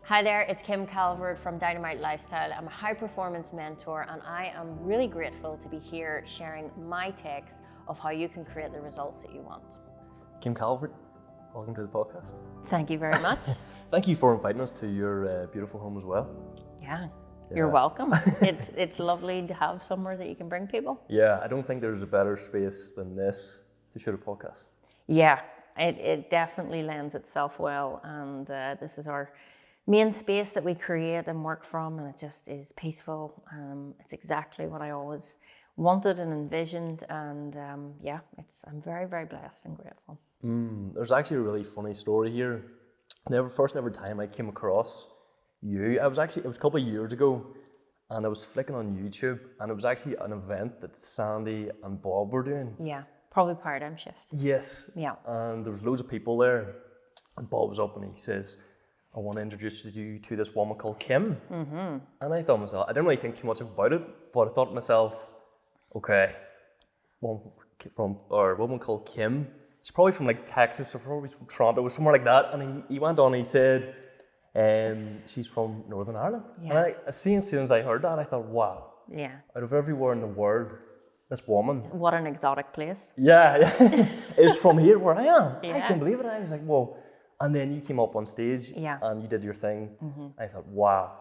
Hi there, it's Kim Calvert from Dynamite Lifestyle. I'm a high performance mentor and I am really grateful to be here sharing my takes of how you can create the results that you want. Kim Calvert, welcome to the podcast. Thank you very much. Thank you for inviting us to your beautiful home as well. Yeah, you're welcome. It's lovely to have somewhere that you can bring people. Yeah, I don't think there's a better space than this to shoot a podcast. Yeah, it definitely lends itself well, and this is our main space that we create and work from, and it just is peaceful. It's exactly what I always wanted and envisioned, and I'm very, very blessed and grateful. There's actually a really funny story here. The first ever time I came across you, it was a couple of years ago, and I was flicking on YouTube, and it was actually an event that Sandy and Bob were doing. Yeah, probably paradigm shift. Yes. Yeah. And there was loads of people there, and Bob was up and he says, I want to introduce you to this woman called Kim. Mm-hmm. And I thought to myself, I didn't really think too much about it, but I thought to myself, okay, a woman called Kim. She's probably from like Texas or probably from Toronto or somewhere like that. And he went on and he said, she's from Northern Ireland. Yeah. And as soon as I heard that, I thought, wow. Yeah. Out of everywhere in the world, this woman. What an exotic place. Yeah, is from here where I am. Yeah. I couldn't believe it. I was like, whoa. And then you came up on stage and you did your thing. Mm-hmm. I thought, wow.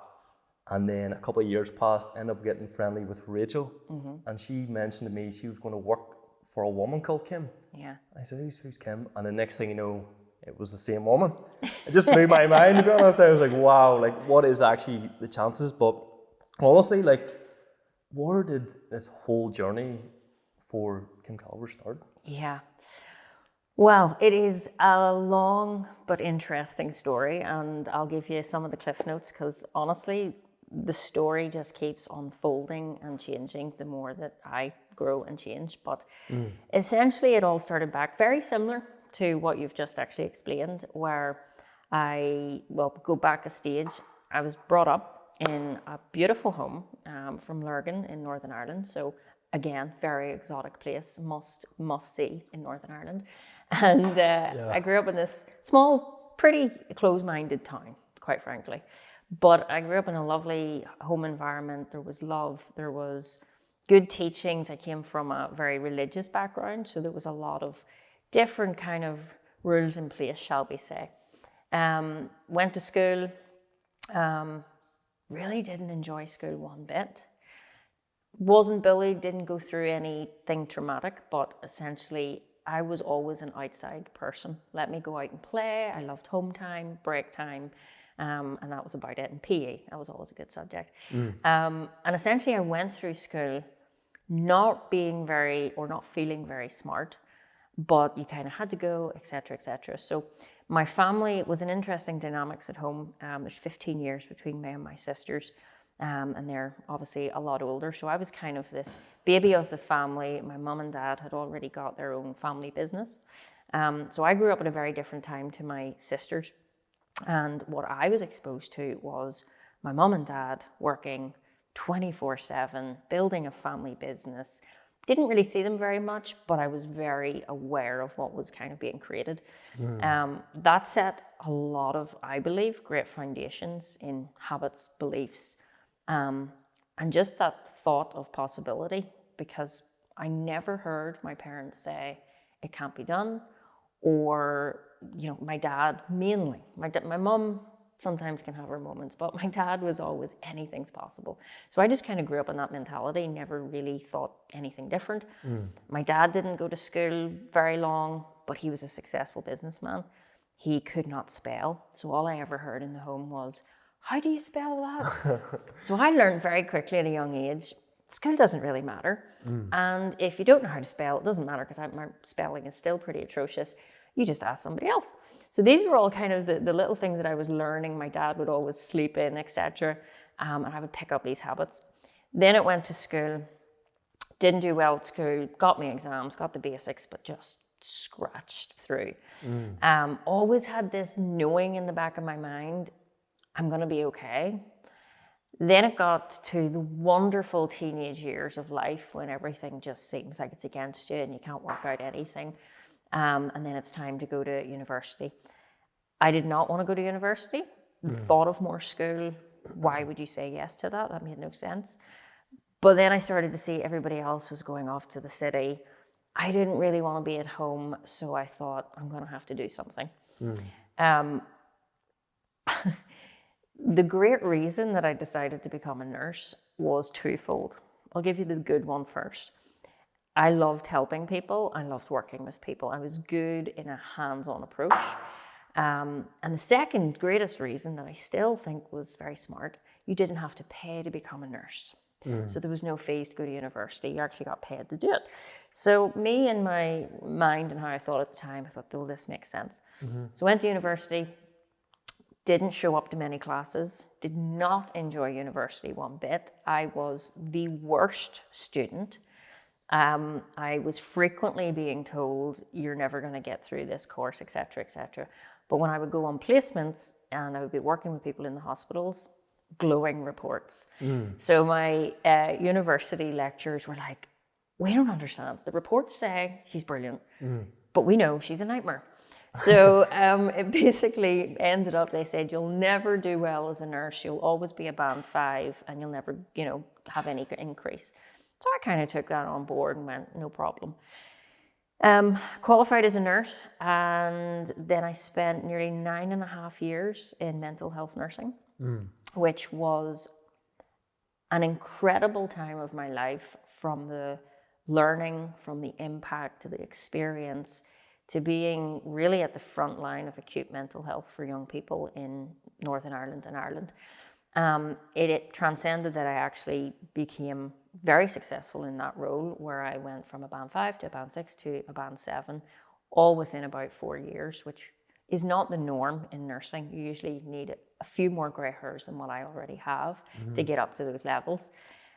And then a couple of years passed, ended up getting friendly with Rachel. Mm-hmm. And she mentioned to me she was going to work for a woman called Kim. Yeah. I said, who's Kim? And the next thing you know, it was the same woman. It just blew my mind, to be honest. I was like, wow, like what is actually the chances? But honestly, like, where did this whole journey for Kim Calvert start? Yeah. Well, it is a long but interesting story, and I'll give you some of the cliff notes because honestly, the story just keeps unfolding and changing the more that I grow and change. But essentially, it all started back very similar to what you've just actually explained, where go back a stage. I was brought up in a beautiful home from Lurgan in Northern Ireland. So again, very exotic place, must see in Northern Ireland. And I grew up in this small, pretty close-minded town, quite frankly. But I grew up in a lovely home environment. There was love, there was good teachings. I came from a very religious background, so there was a lot of different kind of rules in place, shall we say. Went to school, really didn't enjoy school one bit. Wasn't bullied, didn't go through anything traumatic, but essentially I was always an outside person. Let me go out and play. I loved home time, break time, and that was about it. And PE, that was always a good subject. And essentially I went through school not feeling very smart, but you kind of had to go, etc., etc. So my family was an interesting dynamics at home. There's 15 years between me and my sisters. And they're obviously a lot older. So I was kind of this baby of the family. My mum and dad had already got their own family business. So I grew up at a very different time to my sisters. And what I was exposed to was my mum and dad working 24/7, building a family business. Didn't really see them very much, but I was very aware of what was kind of being created. That set a lot of, I believe, great foundations in habits, beliefs, and just that thought of possibility, because I never heard my parents say it can't be done, or my dad mainly. My mum sometimes can have her moments, but my dad was always anything's possible. So I just kind of grew up in that mentality, never really thought anything different. My dad didn't go to school very long, but he was a successful businessman. He could not spell, so all I ever heard in the home was, how do you spell that? So I learned very quickly at a young age, school doesn't really matter. And if you don't know how to spell, it doesn't matter, because my spelling is still pretty atrocious. You just ask somebody else. So these were all kind of the little things that I was learning. My dad would always sleep in, etc. And I would pick up these habits. Then it went to school, didn't do well at school, got me exams, got the basics, but just scratched through. Always had this knowing in the back of my mind, I'm going to be okay. Then it got to the wonderful teenage years of life when everything just seems like it's against you and you can't work out anything. And then it's time to go to university. I did not want to go to university, the thought of more school. Why would you say yes to that? That made no sense. But then I started to see everybody else was going off to the city. I didn't really want to be at home, so I thought, I'm going to have to do something. The great reason that I decided to become a nurse was twofold. I'll give you the good one first. I loved helping people. I loved working with people. I was good in a hands-on approach. And the second greatest reason that I still think was very smart, you didn't have to pay to become a nurse. So there was no fees to go to university. You actually got paid to do it. So me and my mind and how I thought at the time, I thought, well, this makes sense. So I went to university, didn't show up to many classes, did not enjoy university one bit. I was the worst student. I was frequently being told, you're never going to get through this course, etc., etc. But when I would go on placements and I would be working with people in the hospitals, glowing reports. So my university lecturers were like, we don't understand. The reports say she's brilliant, but we know she's a nightmare. So it basically ended up, they said, you'll never do well as a nurse. You'll always be a band 5 and you'll never, have any increase. So I kind of took that on board and went, no problem. Qualified as a nurse, and then I spent nearly 9.5 years in mental health nursing, which was an incredible time of my life, from the learning, from the impact to the experience, to being really at the front line of acute mental health for young people in Northern Ireland and Ireland. It transcended that I actually became very successful in that role, where I went from a band 5 to a band 6 to a band 7, all within about 4 years, which is not the norm in nursing. You usually need a few more grey hairs than what I already have to get up to those levels.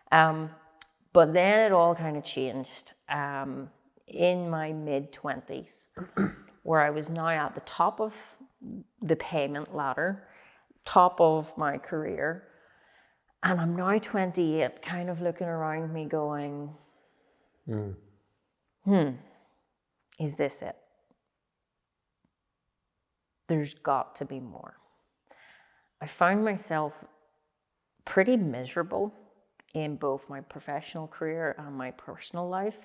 But then it all kind of changed in my mid-20s, where I was now at the top of the payment ladder, top of my career. And I'm now 28, kind of looking around me going, is this it? There's got to be more. I found myself pretty miserable in both my professional career and my personal life.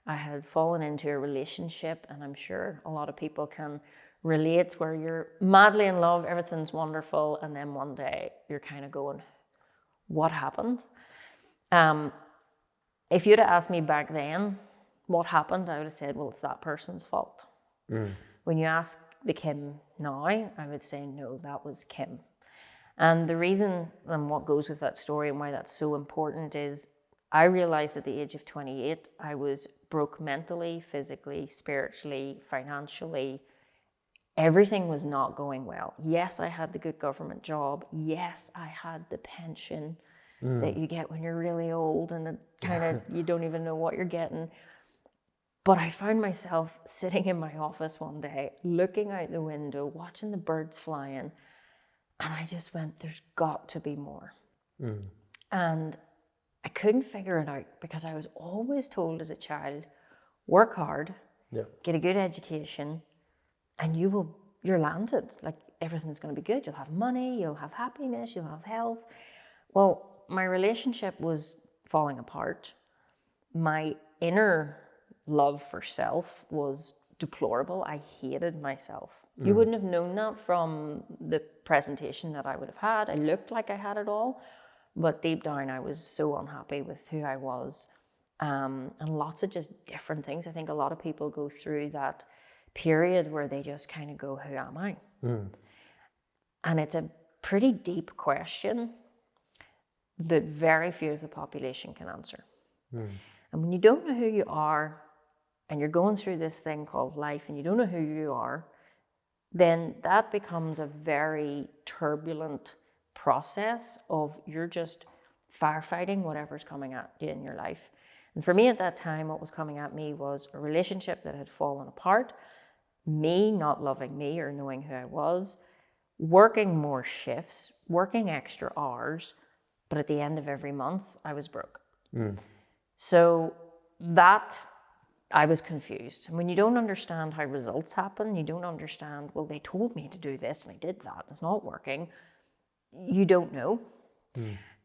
I had fallen into a relationship, and I'm sure a lot of people can relate, where you're madly in love, everything's wonderful, and then one day you're kind of going, what happened? If you'd have asked me back then what happened, I would have said, well, it's that person's fault. When you ask the Kim now, I would say, no, that was Kim. And the reason, and what goes with that story and why that's so important, is I realized at the age of 28, I was broke mentally, physically, spiritually, financially. Everything was not going well. Yes, I had the good government job. Yes, I had the pension that you get when you're really old, and it kind of, you don't even know what you're getting. But I found myself sitting in my office one day, looking out the window, watching the birds flying, and I just went, there's got to be more. And I couldn't figure it out, because I was always told as a child, work hard, get a good education, and you're landed. Like, everything's going to be good. You'll have money, you'll have happiness, you'll have health. Well, my relationship was falling apart. My inner love for self was deplorable. I hated myself. You wouldn't have known that from the presentation that I would have had. I looked like I had it all, but deep down I was so unhappy with who I was, and lots of just different things. I think a lot of people go through that period where they just kind of go, who am I? And it's a pretty deep question that very few of the population can answer. And when you don't know who you are, and you're going through this thing called life, and you don't know who you are, then that becomes a very turbulent process of, you're just firefighting whatever's coming at you in your life. And for me at that time, what was coming at me was a relationship that had fallen apart, me not loving me or knowing who I was, working more shifts, working extra hours, but at the end of every month, I was broke. So that, I was confused. And when you don't understand how results happen, you don't understand, well, they told me to do this and I did that, it's not working. you don't know.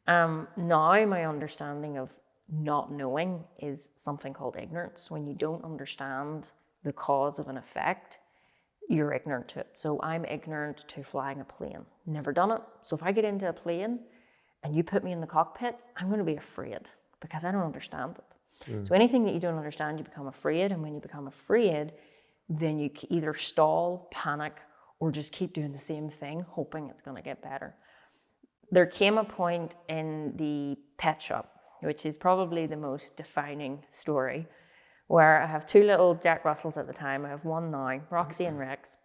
Now my understanding of not knowing is something called ignorance. When you don't understand the cause of an effect, you're ignorant to it. So I'm ignorant to flying a plane. Never done it. So if I get into a plane and you put me in the cockpit, I'm going to be afraid because I don't understand it. So anything that you don't understand, you become afraid. And when you become afraid, then you either stall, panic, or just keep doing the same thing, hoping it's going to get better. There came a point in the pet shop, which is probably the most defining story, where I have two little Jack Russells at the time. I have one now, Roxy and Rex.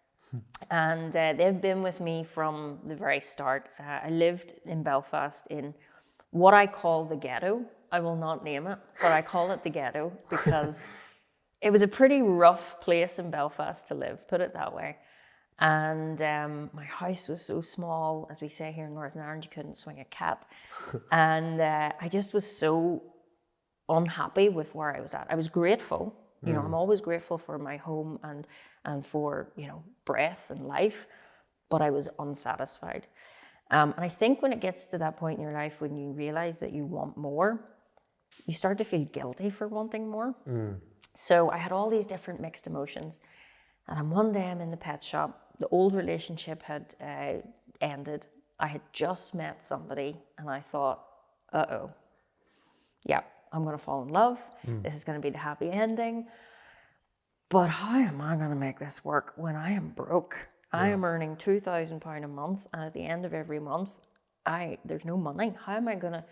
And they've been with me from the very start. I lived in Belfast in what I call the ghetto. I will not name it, but I call it the ghetto because it was a pretty rough place in Belfast to live, put it that way. And my house was so small, as we say here in Northern Ireland, you couldn't swing a cat. And I just was so unhappy with where I was at. I was grateful, you know, I'm always grateful for my home and for, you know, breath and life, but I was unsatisfied. And I think when it gets to that point in your life when you realize that you want more, you start to feel guilty for wanting more. So I had all these different mixed emotions. And then one day I'm in the pet shop. The old relationship had ended. I had just met somebody and I thought, uh-oh, yeah, I'm going to fall in love. This is going to be the happy ending. But how am I going to make this work when I am broke? I am earning £2,000 a month, and at the end of every month, there's no money. How am I going to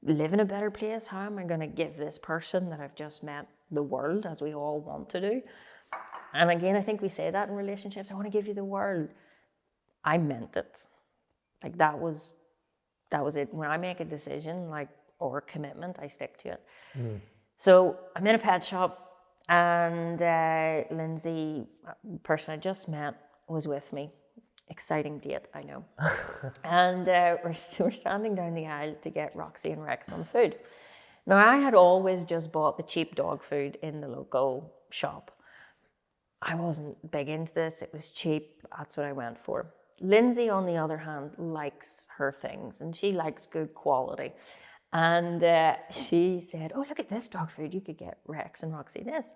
live in a better place? How am I going to give this person that I've just met the world, as we all want to do? And again, I think we say that in relationships. I want to give you the world. I meant it. Like that was it. When I make a decision, or a commitment, I stick to it. So I'm in a pet shop, and Lindsay, the person I just met, was with me. Exciting date, I know. And we're standing down the aisle to get Roxy and Rex some food. Now, I had always just bought the cheap dog food in the local shop. I wasn't big into this. It was cheap. That's what I went for. Lindsay, on the other hand, likes her things, and she likes good quality. And she said, oh, look at this dog food. You could get Rex and Roxy this.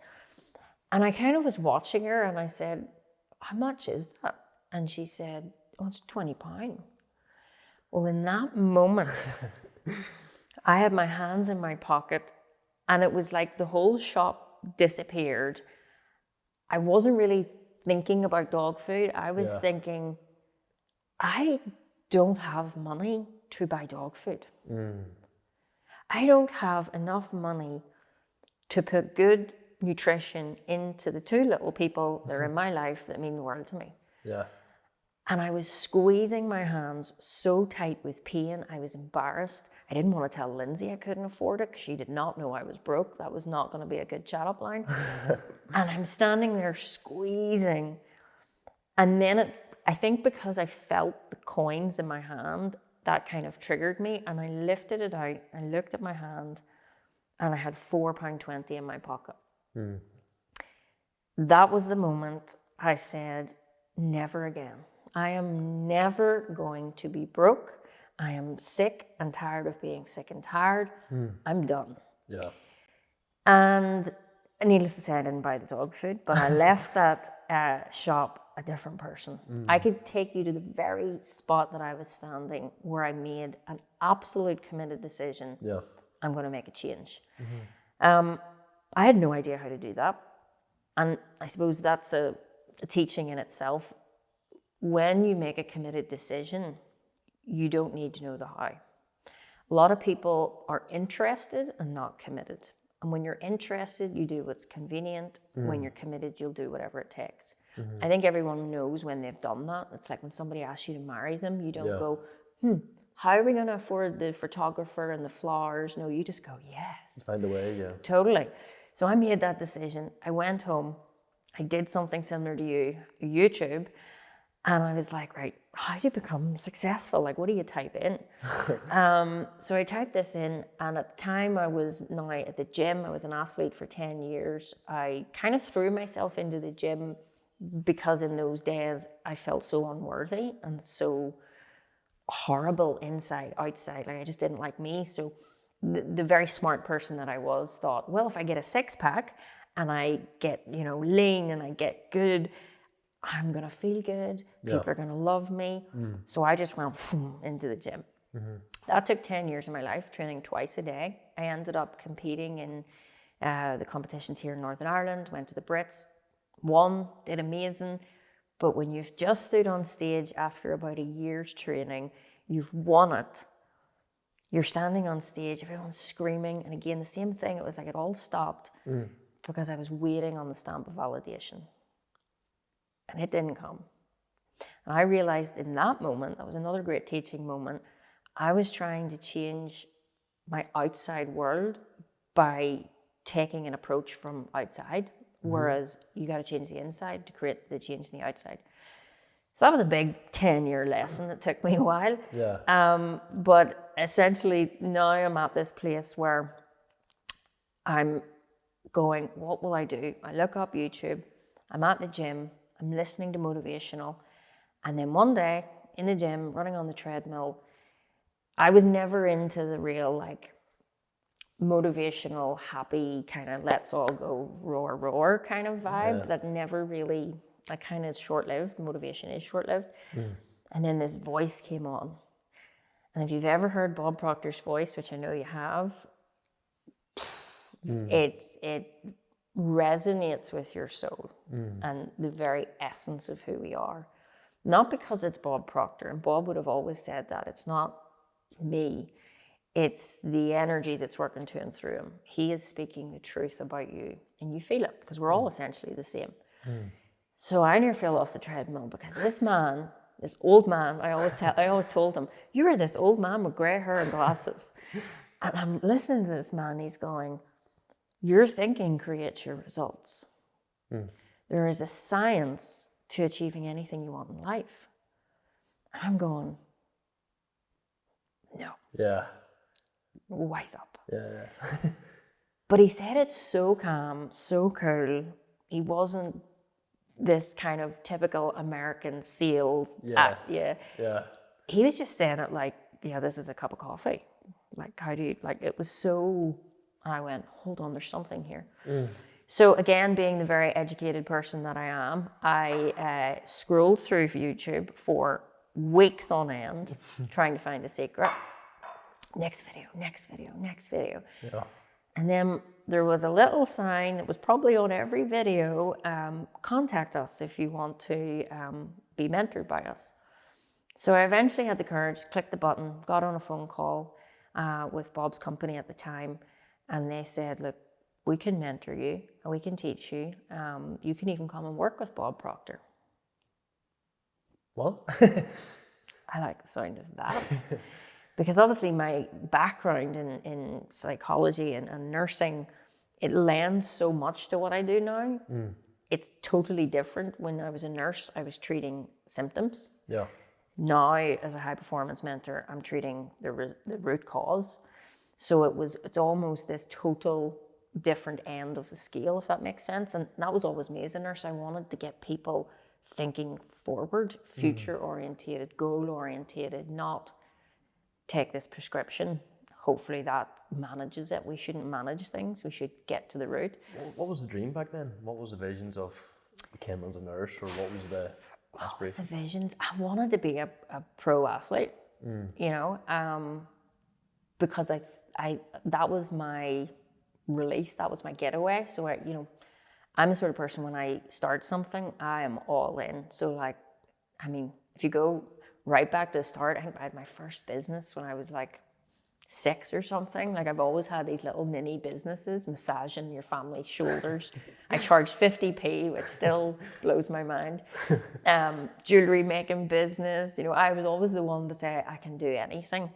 And I kind of was watching her, and I said, how much is that? And she said, oh, it's £20. Well, in that moment, I had my hands in my pocket, and it was like the whole shop disappeared. I wasn't really thinking about dog food. I was thinking, I don't have money to buy dog food. I don't have enough money to put good nutrition into the two little people that are in my life that mean the world to me. Yeah. And I was squeezing my hands so tight with pain. I was embarrassed. I didn't want to tell Lindsay I couldn't afford it because she did not know I was broke. That was not going to be a good chat up line. And I'm standing there squeezing. And then I think because I felt the coins in my hand, that kind of triggered me. And I lifted it out. I looked at my hand and I had £4.20 in my pocket. That was the moment I said, never again. I am never going to be broke. I am sick and tired of being sick and tired. I'm done. Yeah. And needless to say, I didn't buy the dog food, but I left that shop a different person. I could take you to the very spot that I was standing where I made an absolute committed decision. Yeah. I'm going to make a change. I had no idea how to do that. And I suppose that's a teaching in itself. When you make a committed decision, you don't need to know the how. A lot of people are interested and not committed. And when you're interested, you do what's convenient. When you're committed, you'll do whatever it takes. I think everyone knows when they've done that. It's like when somebody asks you to marry them, you don't go, how are we going to afford the photographer and the flowers? No, you just go, yes. Find a way, yeah. Totally. So I made that decision. I went home. I did something similar to you, YouTube. And I was like, right, how do you become successful? Like, what do you type in? So I typed this in, and at the time I was now at the gym. I was an athlete for 10 years. I kind of threw myself into the gym because in those days I felt so unworthy and so horrible inside, outside. Like I just didn't like me. So the very smart person that I was thought, well, if I get a six pack and I get, lean and I get good, I'm going to feel good. People are going to love me. So I just went into the gym. That took 10 years of my life, training twice a day. I ended up competing in the competitions here in Northern Ireland, went to the Brits, won, did amazing. But when you've just stood on stage after about a year's training, you've won it. You're standing on stage, everyone's screaming. And again, the same thing, it was like it all stopped because I was waiting on the stamp of validation. And it didn't come. And I realized in that moment, that was another great teaching moment, I was trying to change my outside world by taking an approach from outside, whereas you got to change the inside to create the change in the outside. So that was a big 10-year lesson. It took me a while. But essentially now I'm at this place where I'm going, what will I do? I look up YouTube, I'm at the gym, I'm listening to motivational. And then one day in the gym, running on the treadmill, I was never into the real motivational, happy kind of let's all go roar, roar kind of vibe that never really, that kind of is short-lived. Motivation is short-lived. And then this voice came on. And if you've ever heard Bob Proctor's voice, which I know you have, it resonates with your soul and the very essence of who we are. Not because it's Bob Proctor, and Bob would have always said that. It's not me. It's the energy that's working to and through him. He is speaking the truth about you, and you feel it because we're all essentially the same. So I near fell off the treadmill because this man, this old man, I always told him, you are this old man with grey hair and glasses. And I'm listening to this man, he's going, your thinking creates your results. There is a science to achieving anything you want in life. And I'm going, no. Yeah. Wise up. Yeah. But he said it so calm, so cool. He wasn't this kind of typical American sales act. He was just saying it like, this is a cup of coffee. Like, how do you, it was so, I went, hold on, there's something here. So again, being the very educated person that I am, I scrolled through YouTube for weeks on end, trying to find a secret. Next video, next video, next video. And then there was a little sign that was probably on every video, contact us if you want to be mentored by us. So I eventually had the courage, clicked the button, got on a phone call with Bob's company at the time, and they said, look, we can mentor you and we can teach you. You can even come and work with Bob Proctor. What? I like the sound of that. Because obviously my background in psychology and nursing, it lends so much to what I do now. It's totally different. When I was a nurse, I was treating symptoms. Now, as a high performance mentor, I'm treating the root cause. So it's almost this total different end of the scale, if that makes sense. And that was always me as a nurse. I wanted to get people thinking forward, future orientated, goal orientated, not take this prescription. Hopefully that manages it. We shouldn't manage things. We should get to the root. What was the dream back then? What was the visions of Kim as a nurse, or what was the aspiration? What was the visions? I wanted to be a pro athlete, because I that was my release. That was my getaway. So I'm the sort of person, when I start something, I am all in. So if you go right back to the start, I think I had my first business when I was 6 or something. I've always had these little mini businesses, massaging your family's shoulders. I charged 50p, which still blows my mind. Jewelry making business. I was always the one to say, I can do anything.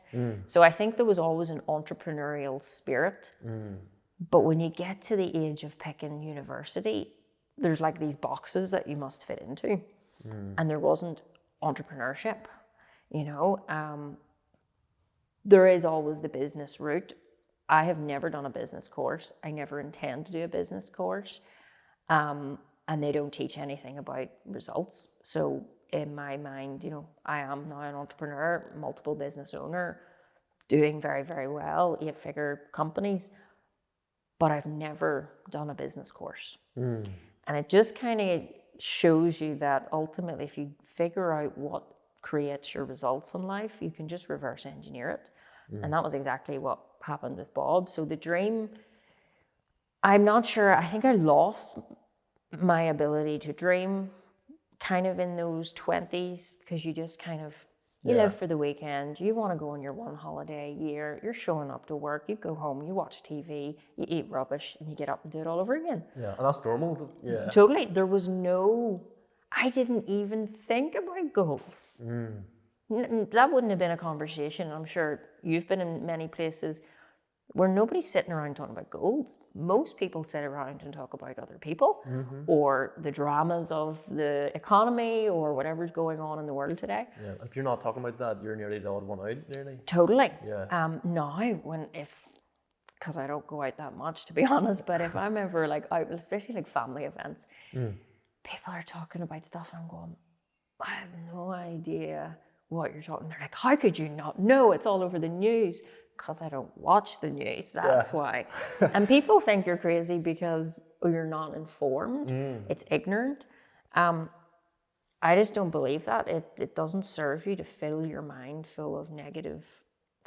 So I think there was always an entrepreneurial spirit. But when you get to the age of picking university, there's these boxes that you must fit into. And there wasn't entrepreneurship, There is always the business route. I have never done a business course. I never intend to do a business course. And they don't teach anything about results. So in my mind, you know, I am now an entrepreneur, multiple business owner, doing very, very well, 8-figure companies, but I've never done a business course. And it just kind of shows you that ultimately, if you figure out what creates your results in life, you can just reverse engineer it. And that was exactly what happened with Bob. So the dream, I'm not sure, I think I lost my ability to dream kind of in those 20s, because you just kind of, you live for the weekend, you want to go on your one holiday a year, you're showing up to work, you go home, you watch TV, you eat rubbish, and you get up and do it all over again. Yeah, and that's normal. Yeah. Totally. There was I didn't even think about goals. That wouldn't have been a conversation. I'm sure you've been in many places where nobody's sitting around talking about goals. Most people sit around and talk about other people or the dramas of the economy or whatever's going on in the world today. Yeah, if you're not talking about that, you're nearly the odd one out, nearly. Totally. Yeah. Now, because I don't go out that much, to be honest, but if I'm ever like out, especially like family events, people are talking about stuff and I'm going, I have no idea what you're talking. They're like, how could you not know? It's all over the news. Because I don't watch the news, that's why. And people think you're crazy because you're not informed. It's ignorant. I just don't believe that. It doesn't serve you to fill your mind full of negative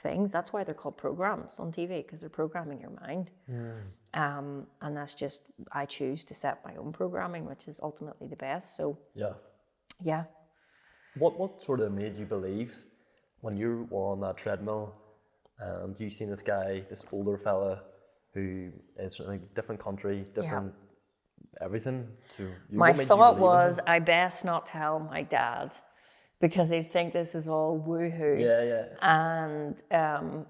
things. That's why they're called programs on TV, because they're programming your mind. And that's just, I choose to set my own programming, which is ultimately the best. So yeah. What sort of made you believe when you were on that treadmill and you seen this guy, this older fella who is from a different country, different everything to you? My thought was, I best not tell my dad because he'd think this is all woohoo. Yeah. And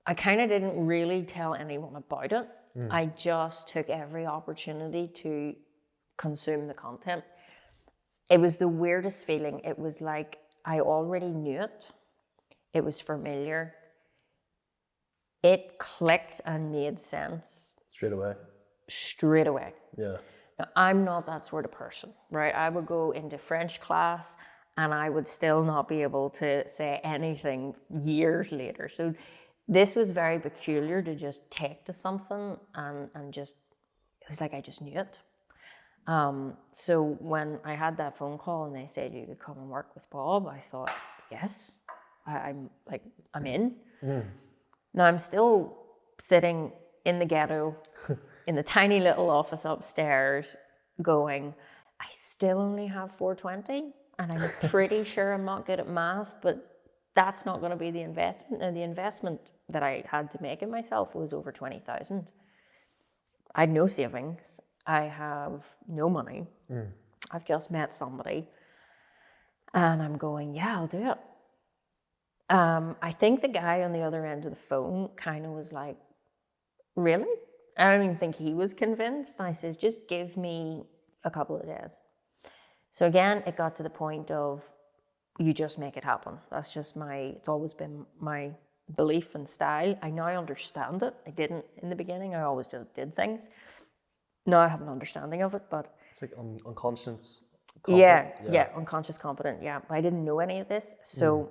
I kind of didn't really tell anyone about it. I just took every opportunity to consume the content. It was the weirdest feeling. It was like I already knew it. It was familiar. It clicked and made sense. Straight away. Yeah. Now, I'm not that sort of person, right? I would go into French class and I would still not be able to say anything years later. So this was very peculiar to just take to something and just, it was like I just knew it. So when I had that phone call and they said you could come and work with Bob, I thought, yes, I'm in. Now I'm still sitting in the ghetto, in the tiny little office upstairs, going, I still only have 420, and I'm pretty sure I'm not good at math, but that's not going to be the investment. And the investment that I had to make in myself was over 20,000. I had no savings. I have no money. I've just met somebody, and I'm going, yeah, I'll do it. I think the guy on the other end of the phone kind of was like, really? I don't even think he was convinced. I says, just give me a couple of days. So again, it got to the point of, you just make it happen. That's just it's always been my belief and style. I now understand it. I didn't in the beginning. I always just did things. Now I have an understanding of it, but... It's like unconscious. Yeah, unconscious competent, yeah. I didn't know any of this, so...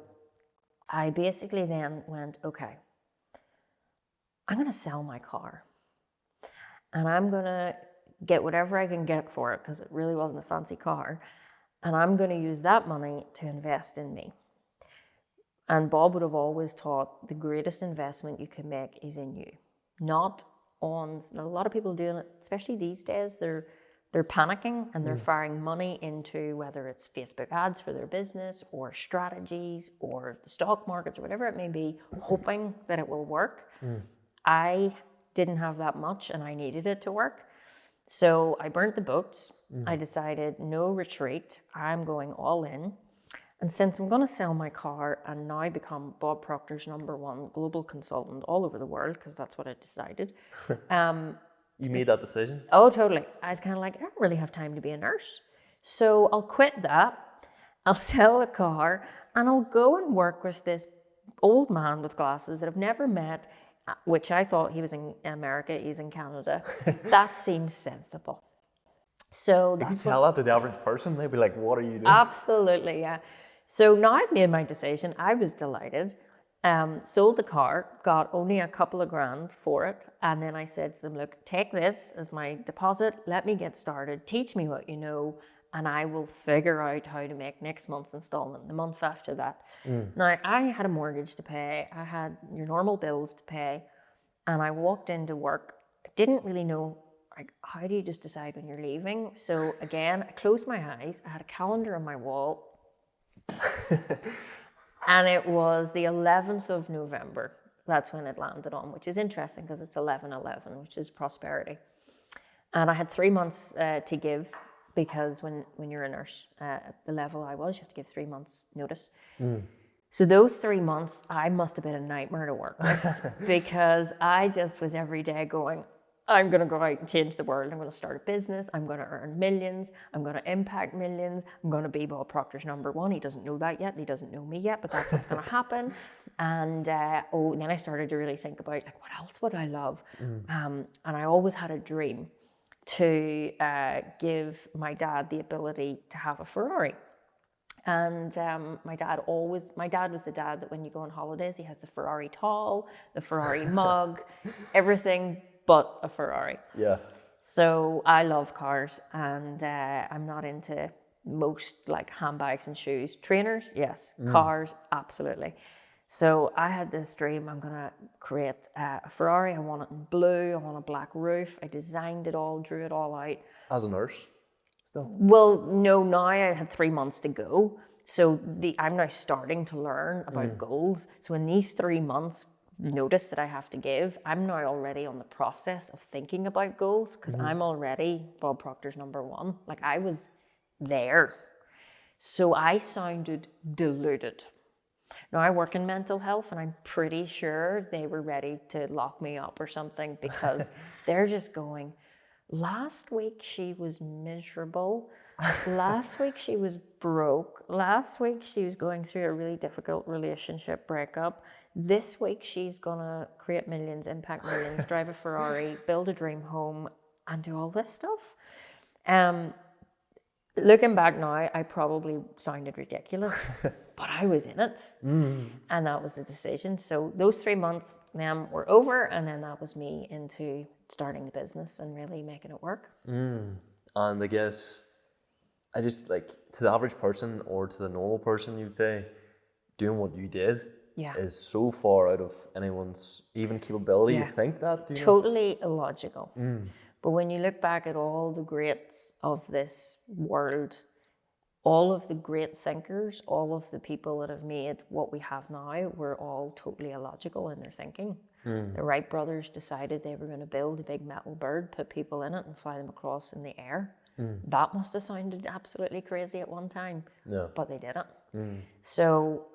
I basically then went, okay, I'm going to sell my car and I'm going to get whatever I can get for it because it really wasn't a fancy car, and I'm going to use that money to invest in me. And Bob would have always taught the greatest investment you can make is in you, not on, a lot of people doing it, especially these days, they're panicking and they're firing money into whether it's Facebook ads for their business or strategies or the stock markets or whatever it may be, hoping that it will work. I didn't have that much and I needed it to work. So I burnt the boats. I decided no retreat. I'm going all in. And since I'm going to sell my car and now become Bob Proctor's #1 global consultant all over the world, because that's what I decided. You made that decision? Oh, totally. I was kind of like, I don't really have time to be a nurse. So I'll quit that. I'll sell the car and I'll go and work with this old man with glasses that I've never met, which I thought he was in America, he's in Canada. That seemed sensible. So If you that's tell that to the average person, they'd be like, what are you doing? absolutely, yeah. So now I'd made my decision. I was delighted. Sold the car, got only a couple of grand for it. And then I said to them, look, take this as my deposit. Let me get started. Teach me what you know. And I will figure out how to make next month's installment, the month after that. Now, I had a mortgage to pay. I had your normal bills to pay. And I walked into work. I didn't really know, like, how do you just decide when you're leaving? So again, I closed my eyes. I had a calendar on my wall. And it was the 11th of November. That's when it landed on, which is interesting because it's 11/11, which is prosperity. And I had 3 months to give, because when you're a nurse at the level I was, you have to give 3 months notice. So those 3 months, I must have been a nightmare to work with because I just was every day going, I'm going to go out and change the world. I'm going to start a business. I'm going to earn millions. I'm going to impact millions. I'm going to be Bob Proctor's #1. He doesn't know that yet. He doesn't know me yet, but that's what's going to happen. And then I started to really think about, like, what else would I love? And I always had a dream to give my dad the ability to have a Ferrari. And my dad was the dad that when you go on holidays, he has the Ferrari towel, the Ferrari mug, everything but a Ferrari. Yeah. So I love cars, and I'm not into most, like, handbags and shoes. Trainers, yes. Cars, absolutely. So I had this dream. I'm going to create a Ferrari. I want it in blue. I want a black roof. I designed it all, drew it all out. As a nurse, still. Well, no, now I had 3 months to go. So I'm now starting to learn about goals. So in these 3 months notice that I have to give, I'm now already on the process of thinking about goals, because I'm already Bob Proctor's #1. Like, I was there. So I sounded deluded. Now, I work in mental health, and I'm pretty sure they were ready to lock me up or something, because they're just going, last week she was miserable. Last week she was broke. Last week she was going through a really difficult relationship breakup. This week she's gonna create millions, impact millions, drive a Ferrari, build a dream home, and do all this stuff. Looking back now, I probably sounded ridiculous, but I was in it. And that was the decision. So those 3 months then were over, and then that was me into starting the business and really making it work. And I guess, I just, like, to the average person or to the normal person, you'd say, doing what you did is so far out of anyone's even capability to think that. Do you know? Totally illogical. But when you look back at all the greats of this world, all of the great thinkers, all of the people that have made what we have now, were all totally illogical in their thinking. The Wright brothers decided they were going to build a big metal bird, put people in it, and fly them across in the air. That must have sounded absolutely crazy at one time, but they did it. So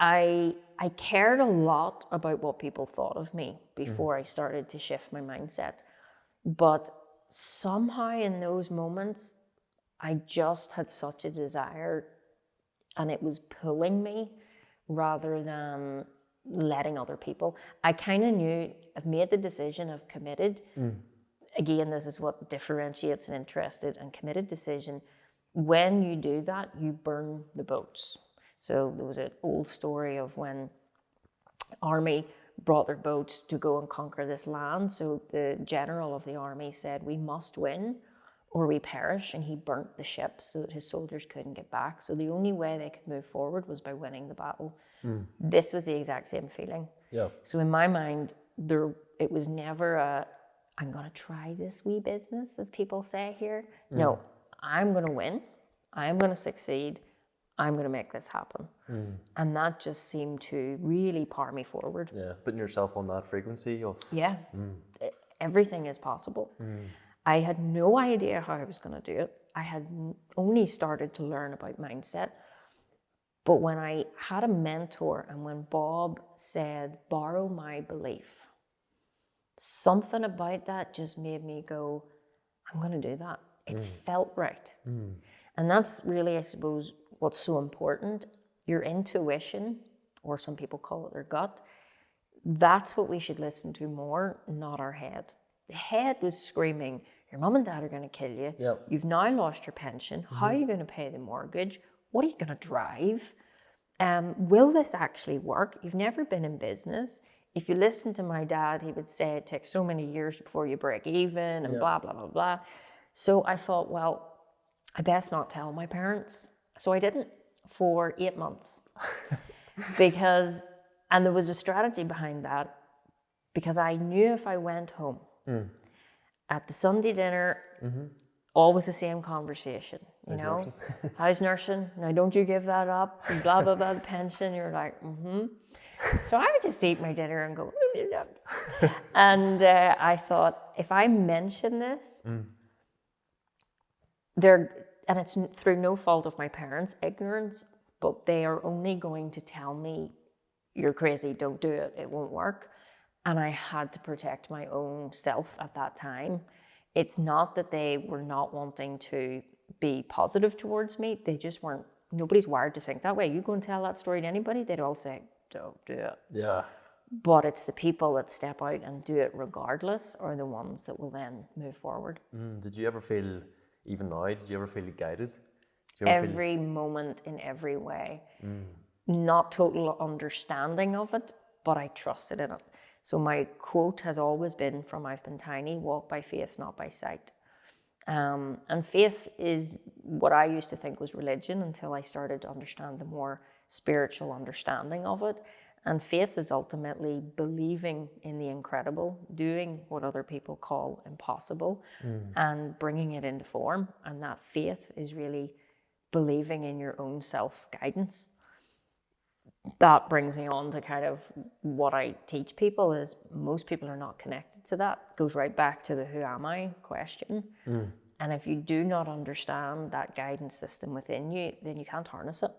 I cared a lot about what people thought of me before I started to shift my mindset. But somehow in those moments, I just had such a desire, and it was pulling me rather than letting other people. I kind of knew, I've made the decision, I've committed. Again, this is what differentiates an interested and committed decision. When you do that, you burn the boats. So there was an old story of when army brought their boats to go and conquer this land. So the general of the army said, we must win or we perish. And he burnt the ships so that his soldiers couldn't get back. So the only way they could move forward was by winning the battle. This was the exact same feeling. So in my mind, it was never I'm going to try this wee business, as people say here. No, I'm going to win. I'm going to succeed. I'm going to make this happen. And that just seemed to really power me forward. Putting yourself on that frequency of... Everything is possible. I had no idea how I was going to do it. I had only started to learn about mindset. But when I had a mentor, and when Bob said, borrow my belief, something about that just made me go, I'm going to do that. It felt right. And that's really, I suppose, what's so important. Your intuition, or some people call it their gut, that's what we should listen to more, not our head. The head was screaming, Your mum and dad are going to kill you. Yep. You've now lost your pension. How are you going to pay the mortgage? What are you going to drive? Will this actually work? You've never been in business. If you listen to my dad, he would say it takes so many years before you break even and blah, blah, blah, blah. So I thought, well, I best not tell my parents. So I didn't for 8 months. And there was a strategy behind that, because I knew if I went home at the Sunday dinner, always the same conversation, you know, nursing? How's nursing? Now don't you give that up, and blah, blah, blah, the pension. You're like, So I would just eat my dinner and go, and I thought, if I mention this, and it's through no fault of my parents' ignorance, but they are only going to tell me, you're crazy, don't do it, it won't work. And I had to protect my own self at that time. It's not that they were not wanting to be positive towards me, they just weren't. Nobody's wired to think that way. You go and tell that story to anybody, they'd all say, don't do it. Yeah. But it's the people that step out and do it regardless are the ones that will then move forward. Did you ever feel, even now, did you ever feel guided? Every moment in every way. Not total understanding of it, but I trusted in it. So my quote has always been from I've Been Tiny, walk by faith, not by sight. And faith is what I used to think was religion until I started to understand the more spiritual understanding of it. And faith is ultimately believing in the incredible, doing what other people call impossible, and bringing it into form. And that faith is really believing in your own self-guidance. That brings me on to kind of what I teach people is most people are not connected to that. It goes right back to the who am I question. And if you do not understand that guidance system within you, then you can't harness it.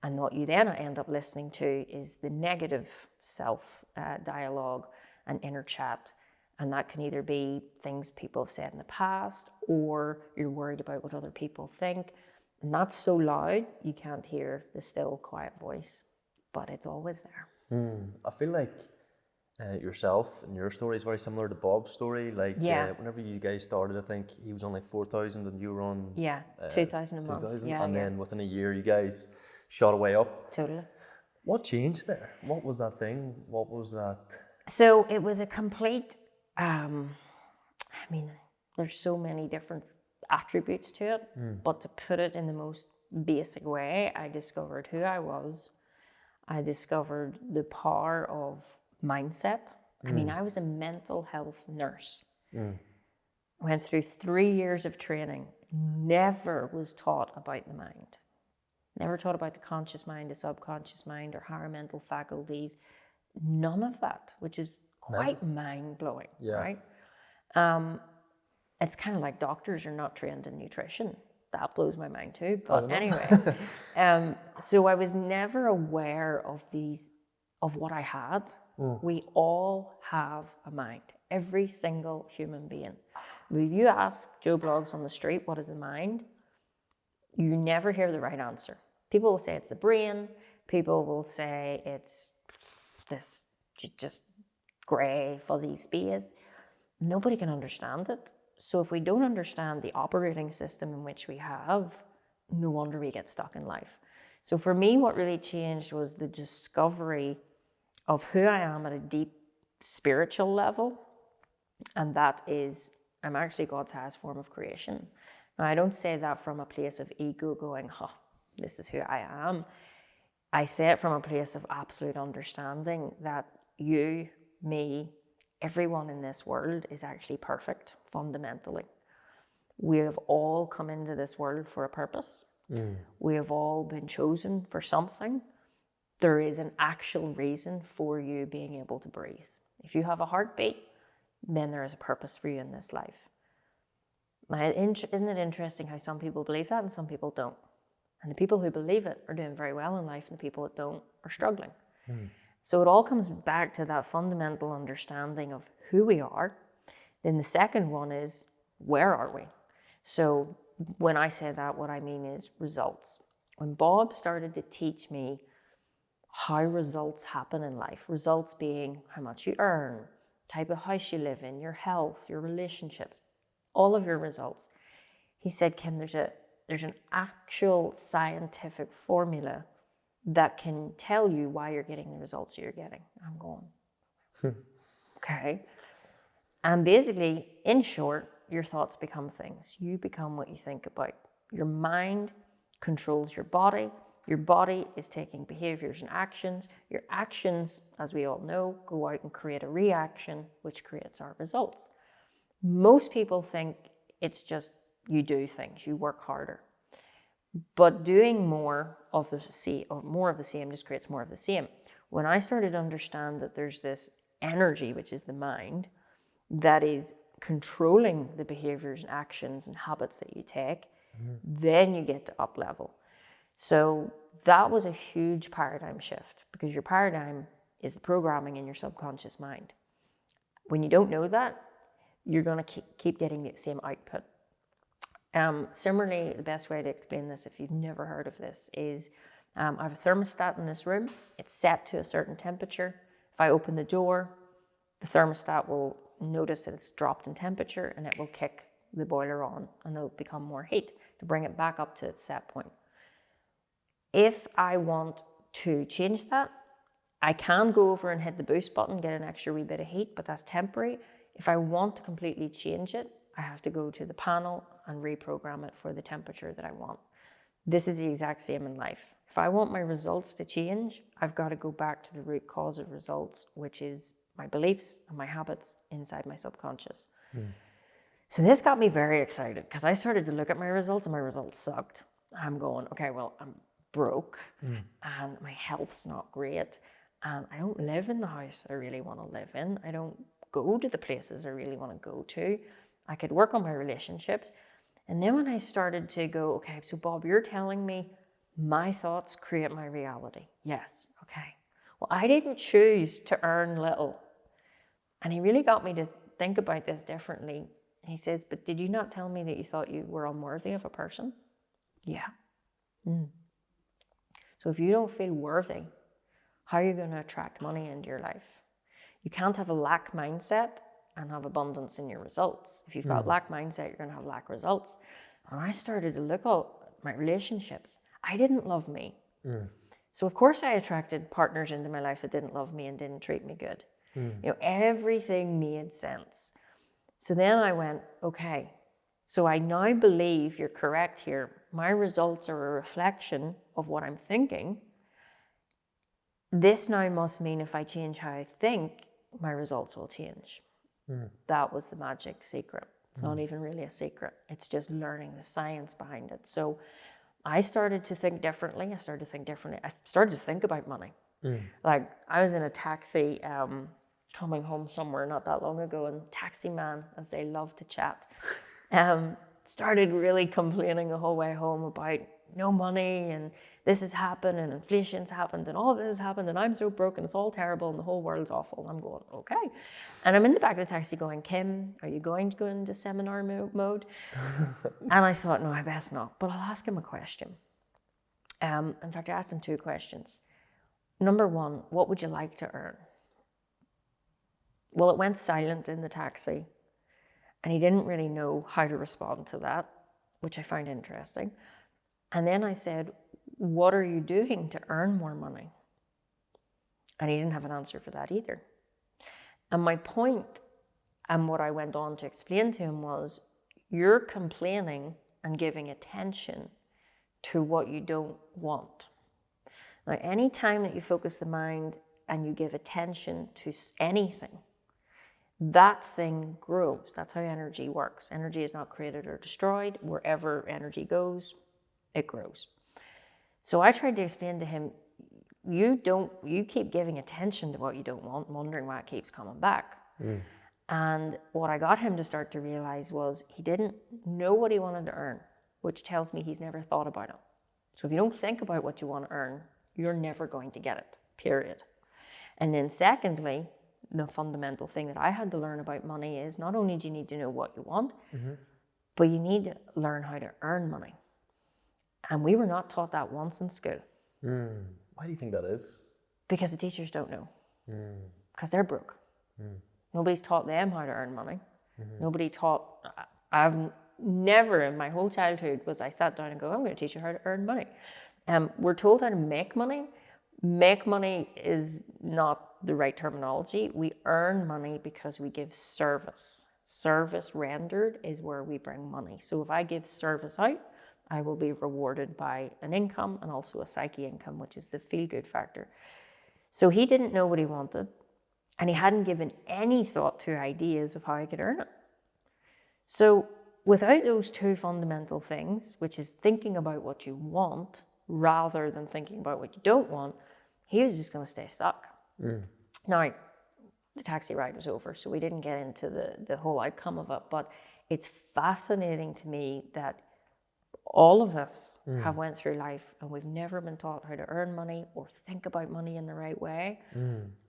And what you then end up listening to is the negative self dialogue and inner chat. And that can either be things people have said in the past, or you're worried about what other people think. And that's so loud, you can't hear the still, quiet voice, but it's always there. I feel like yourself and your story is very similar to Bob's story. Like, whenever you guys started, I think he was on like 4,000 and you were on 2,000 a month. 2,000, and then within a year, you guys shot away up. Totally. What changed there? What was that thing? What was that? So it was a complete, there's so many different attributes to it, but to put it in the most basic way, I discovered who I was. I discovered the power of mindset. I was a mental health nurse. Went through 3 years of training, never was taught about the mind. Never taught about the conscious mind, the subconscious mind, or higher mental faculties. None of that, which is quite mind-blowing, right? It's kind of like doctors are not trained in nutrition. That blows my mind too. But anyway, so I was never aware of what I had. We all have a mind. Every single human being. If you ask Joe Bloggs on the street, what is the mind? You never hear the right answer. People will say it's the brain. People will say it's this just grey, fuzzy space. Nobody can understand it. So if we don't understand the operating system in which we have, no wonder we get stuck in life. So for me, what really changed was the discovery of who I am at a deep spiritual level. And that is, I'm actually God's highest form of creation. Now, I don't say that from a place of ego going, this is who I am. I say it from a place of absolute understanding that you, me, everyone in this world is actually perfect, fundamentally. We have all come into this world for a purpose. We have all been chosen for something. There is an actual reason for you being able to breathe. If you have a heartbeat, then there is a purpose for you in this life. Now, isn't it interesting how some people believe that and some people don't? And the people who believe it are doing very well in life, and the people that don't are struggling. So it all comes back to that fundamental understanding of who we are. Then the second one is, where are we? So when I say that, what I mean is results. When Bob started to teach me how results happen in life, results being how much you earn, type of house you live in, your health, your relationships, all of your results. He said, Kim, there's an actual scientific formula that can tell you why you're getting the results you're getting. I'm going, okay. And basically, in short, your thoughts become things. You become what you think about. Your mind controls your body. Your body is taking behaviors and actions. Your actions, as we all know, go out and create a reaction, which creates our results. Most people think it's just you do things, you work harder. But doing more of the same just creates more of the same. When I started to understand that there's this energy, which is the mind, that is controlling the behaviors and actions and habits that you take, then you get to up level. So that was a huge paradigm shift, because your paradigm is the programming in your subconscious mind. When you don't know that, you're going to keep getting the same output. Similarly, the best way to explain this, if you've never heard of this, is I have a thermostat in this room. It's set to a certain temperature. If I open the door, the thermostat will notice that it's dropped in temperature, and it will kick the boiler on, and there'll become more heat to bring it back up to its set point. If I want to change that, I can go over and hit the boost button, get an extra wee bit of heat, but that's temporary. If I want to completely change it, I have to go to the panel and reprogram it for the temperature that I want. This is the exact same in life. If I want my results to change, I've got to go back to the root cause of results, which is my beliefs and my habits inside my subconscious. So this got me very excited, because I started to look at my results, and my results sucked. I'm going, okay, well, I'm broke, and my health's not great, and I don't live in the house I really want to live in. I don't go to the places I really want to go to. I could work on my relationships. And then when I started to go, okay, so Bob, you're telling me my thoughts create my reality. Yes, okay. Well, I didn't choose to earn little. And he really got me to think about this differently. He says, but did you not tell me that you thought you were unworthy of a person? Yeah. So if you don't feel worthy, how are you going to attract money into your life? You can't have a lack mindset and have abundance in your results. If you've got lack mindset, you're going to have lack results. And I started to look at my relationships. I didn't love me. So of course I attracted partners into my life that didn't love me and didn't treat me good. You know, everything made sense. So then I went, okay, so I now believe you're correct here. My results are a reflection of what I'm thinking. This now must mean if I change how I think, my results will change. That was the magic secret. It's not even really a secret. It's just learning the science behind it. So I started to think differently. I started to think about money. Like, I was in a taxi coming home somewhere not that long ago, and taxi man, as they love to chat, started really complaining the whole way home about no money, and this has happened, and inflation's happened, and all this has happened, and I'm so broke, and it's all terrible, and the whole world's awful. And I'm going, okay. And I'm in the back of the taxi going, Kim, are you going to go into seminar mode? And I thought, no, I best not, but I'll ask him a question. In fact, I asked him two questions. Number one, what would you like to earn? Well, it went silent in the taxi, and he didn't really know how to respond to that, which I found interesting. And then I said, what are you doing to earn more money? And he didn't have an answer for that either. And my point, and what I went on to explain to him, was you're complaining and giving attention to what you don't want. Now, any time that you focus the mind and you give attention to anything, that thing grows. That's how energy works. Energy is not created or destroyed. Wherever energy goes, it grows. So I tried to explain to him, you keep giving attention to what you don't want, wondering why it keeps coming back. And what I got him to start to realize was he didn't know what he wanted to earn, which tells me he's never thought about it. So if you don't think about what you want to earn, you're never going to get it, period. And then secondly, the fundamental thing that I had to learn about money is not only do you need to know what you want, but you need to learn how to earn money. And we were not taught that once in school. Why do you think that is? Because the teachers don't know. Because they're broke. Nobody's taught them how to earn money. Nobody taught I've never in my whole childhood was I sat down and go, I'm going to teach you how to earn money. We're told how to make money. Make money is not the right terminology. We earn money because we give service. Service rendered is where we bring money. So if I give service out, I will be rewarded by an income and also a psyche income, which is the feel-good factor. So he didn't know what he wanted, and he hadn't given any thought to ideas of how he could earn it. So without those two fundamental things, which is thinking about what you want rather than thinking about what you don't want, he was just going to stay stuck. Now, the taxi ride was over, so we didn't get into the whole outcome of it, but it's fascinating to me that all of us have went through life and we've never been taught how to earn money or think about money in the right way.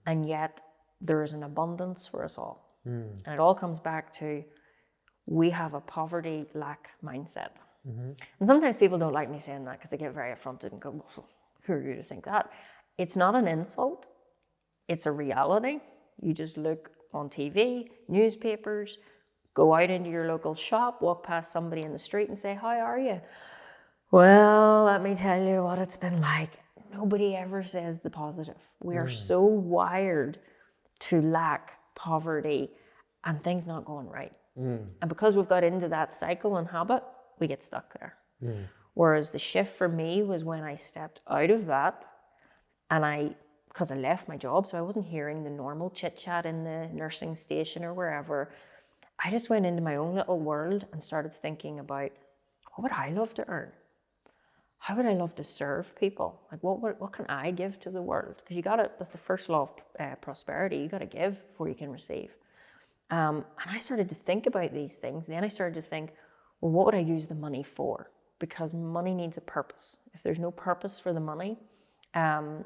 And yet there is an abundance for us all. And it all comes back to we have a poverty lack mindset. And sometimes people don't like me saying that because they get very affronted and go, well, who are you to think that? It's not an insult. It's a reality. You just look on TV, newspapers, go out into your local shop, walk past somebody in the street and say, how are you? Well, let me tell you what it's been like. Nobody ever says the positive. We are so wired to lack poverty and things not going right. And because we've got into that cycle and habit, we get stuck there. Whereas the shift for me was when I stepped out of that and because I left my job, so I wasn't hearing the normal chit chat in the nursing station or wherever. I just went into my own little world and started thinking about what would I love to earn? How would I love to serve people? Like what can I give to the world? Because that's the first law of prosperity. You got to give before you can receive. And I started to think about these things. Then I started to think, well, what would I use the money for? Because money needs a purpose. If there's no purpose for the money,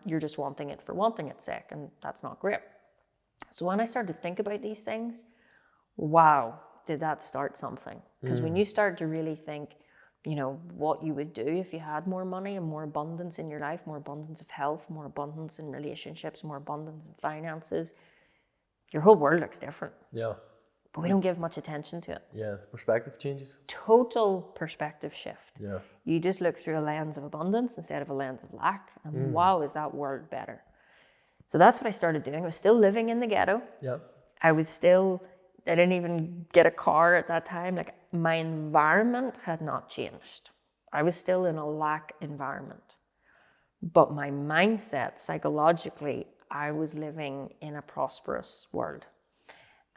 you're just wanting it for wanting its sake, and that's not great. So when I started to think about these things, wow, did that start something? Because when you start to really think, what you would do if you had more money and more abundance in your life, more abundance of health, more abundance in relationships, more abundance in finances, your whole world looks different. Yeah. But we don't give much attention to it. Yeah, the perspective changes. Total perspective shift. Yeah. You just look through a lens of abundance instead of a lens of lack. And wow, is that world better? So that's what I started doing. I was still living in the ghetto. Yeah. I didn't even get a car at that time. Like, my environment had not changed. I was still in a lack environment. But my mindset, psychologically, I was living in a prosperous world.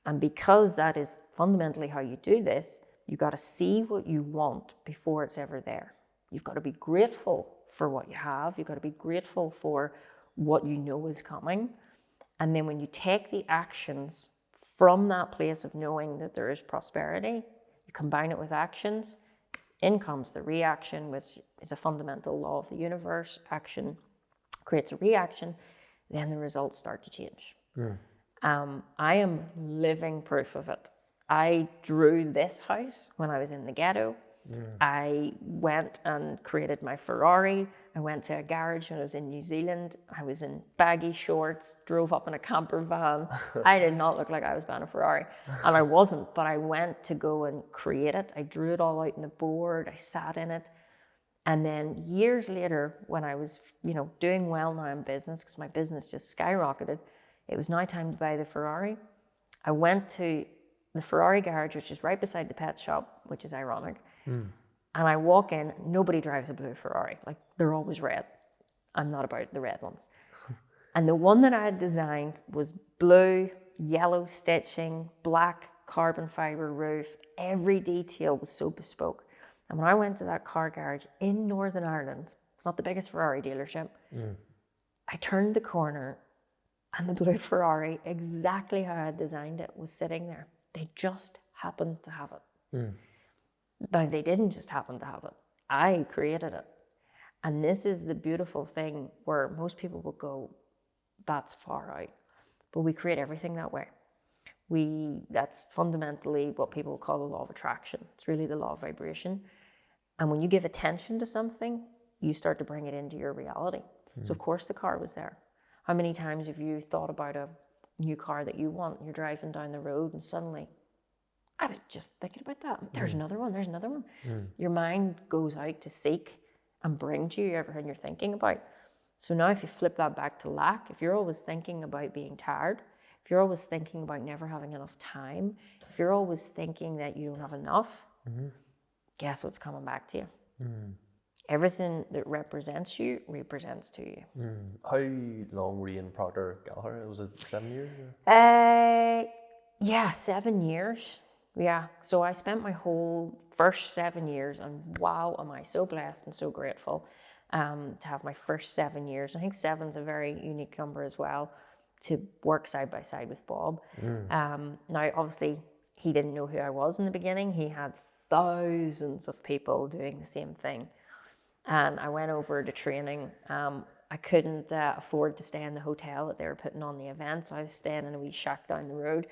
And because that is fundamentally how you do this, you got to see what you want before it's ever there. You've got to be grateful for what you have. You've got to be grateful for what you know is coming. And then when you take the actions from that place of knowing that there is prosperity, you combine it with actions, in comes the reaction, which is a fundamental law of the universe. Action creates a reaction, then the results start to change. I am living proof of it. I drew this house when I was in the ghetto. I went and created my Ferrari. I went to a garage when I was in New Zealand. I was in baggy shorts, drove up in a camper van. I did not look like I was buying a Ferrari. And I wasn't, but I went to go and create it. I drew it all out on the board. I sat in it. And then years later, when I was, doing well now in business, because my business just skyrocketed, it was now time to buy the Ferrari. I went to the Ferrari garage, which is right beside the pet shop, which is ironic. And I walk in, nobody drives a blue Ferrari. Like, they're always red. I'm not about the red ones. And the one that I had designed was blue, yellow stitching, black carbon fiber roof. Every detail was so bespoke. And when I went to that car garage in Northern Ireland, it's not the biggest Ferrari dealership, I turned the corner and the blue Ferrari, exactly how I had designed it, was sitting there. They just happened to have it. Now, they didn't just happen to have it. I created it. And this is the beautiful thing where most people will go, that's far out. But we create everything that way. That's fundamentally what people call the law of attraction. It's really the law of vibration. And when you give attention to something, you start to bring it into your reality. So of course the car was there. How many times have you thought about a new car that you want? You're driving down the road and suddenly I was just thinking about that. There's another one, there's another one. Your mind goes out to seek and bring to you everything you're thinking about. So now if you flip that back to lack, if you're always thinking about being tired, if you're always thinking about never having enough time, if you're always thinking that you don't have enough, guess what's coming back to you? Everything that represents you represents to you. How long were you in Proctor Gallagher? Was it 7 years? Yeah, 7 years. Yeah, so I spent my whole first 7 years, and wow, am I so blessed and so grateful to have my first 7 years. I think 7's a very unique number as well, to work side by side with Bob. Now, obviously, he didn't know who I was in the beginning. He had thousands of people doing the same thing. And I went over to training. I couldn't afford to stay in the hotel that they were putting on the event, so I was staying in a wee shack down the road.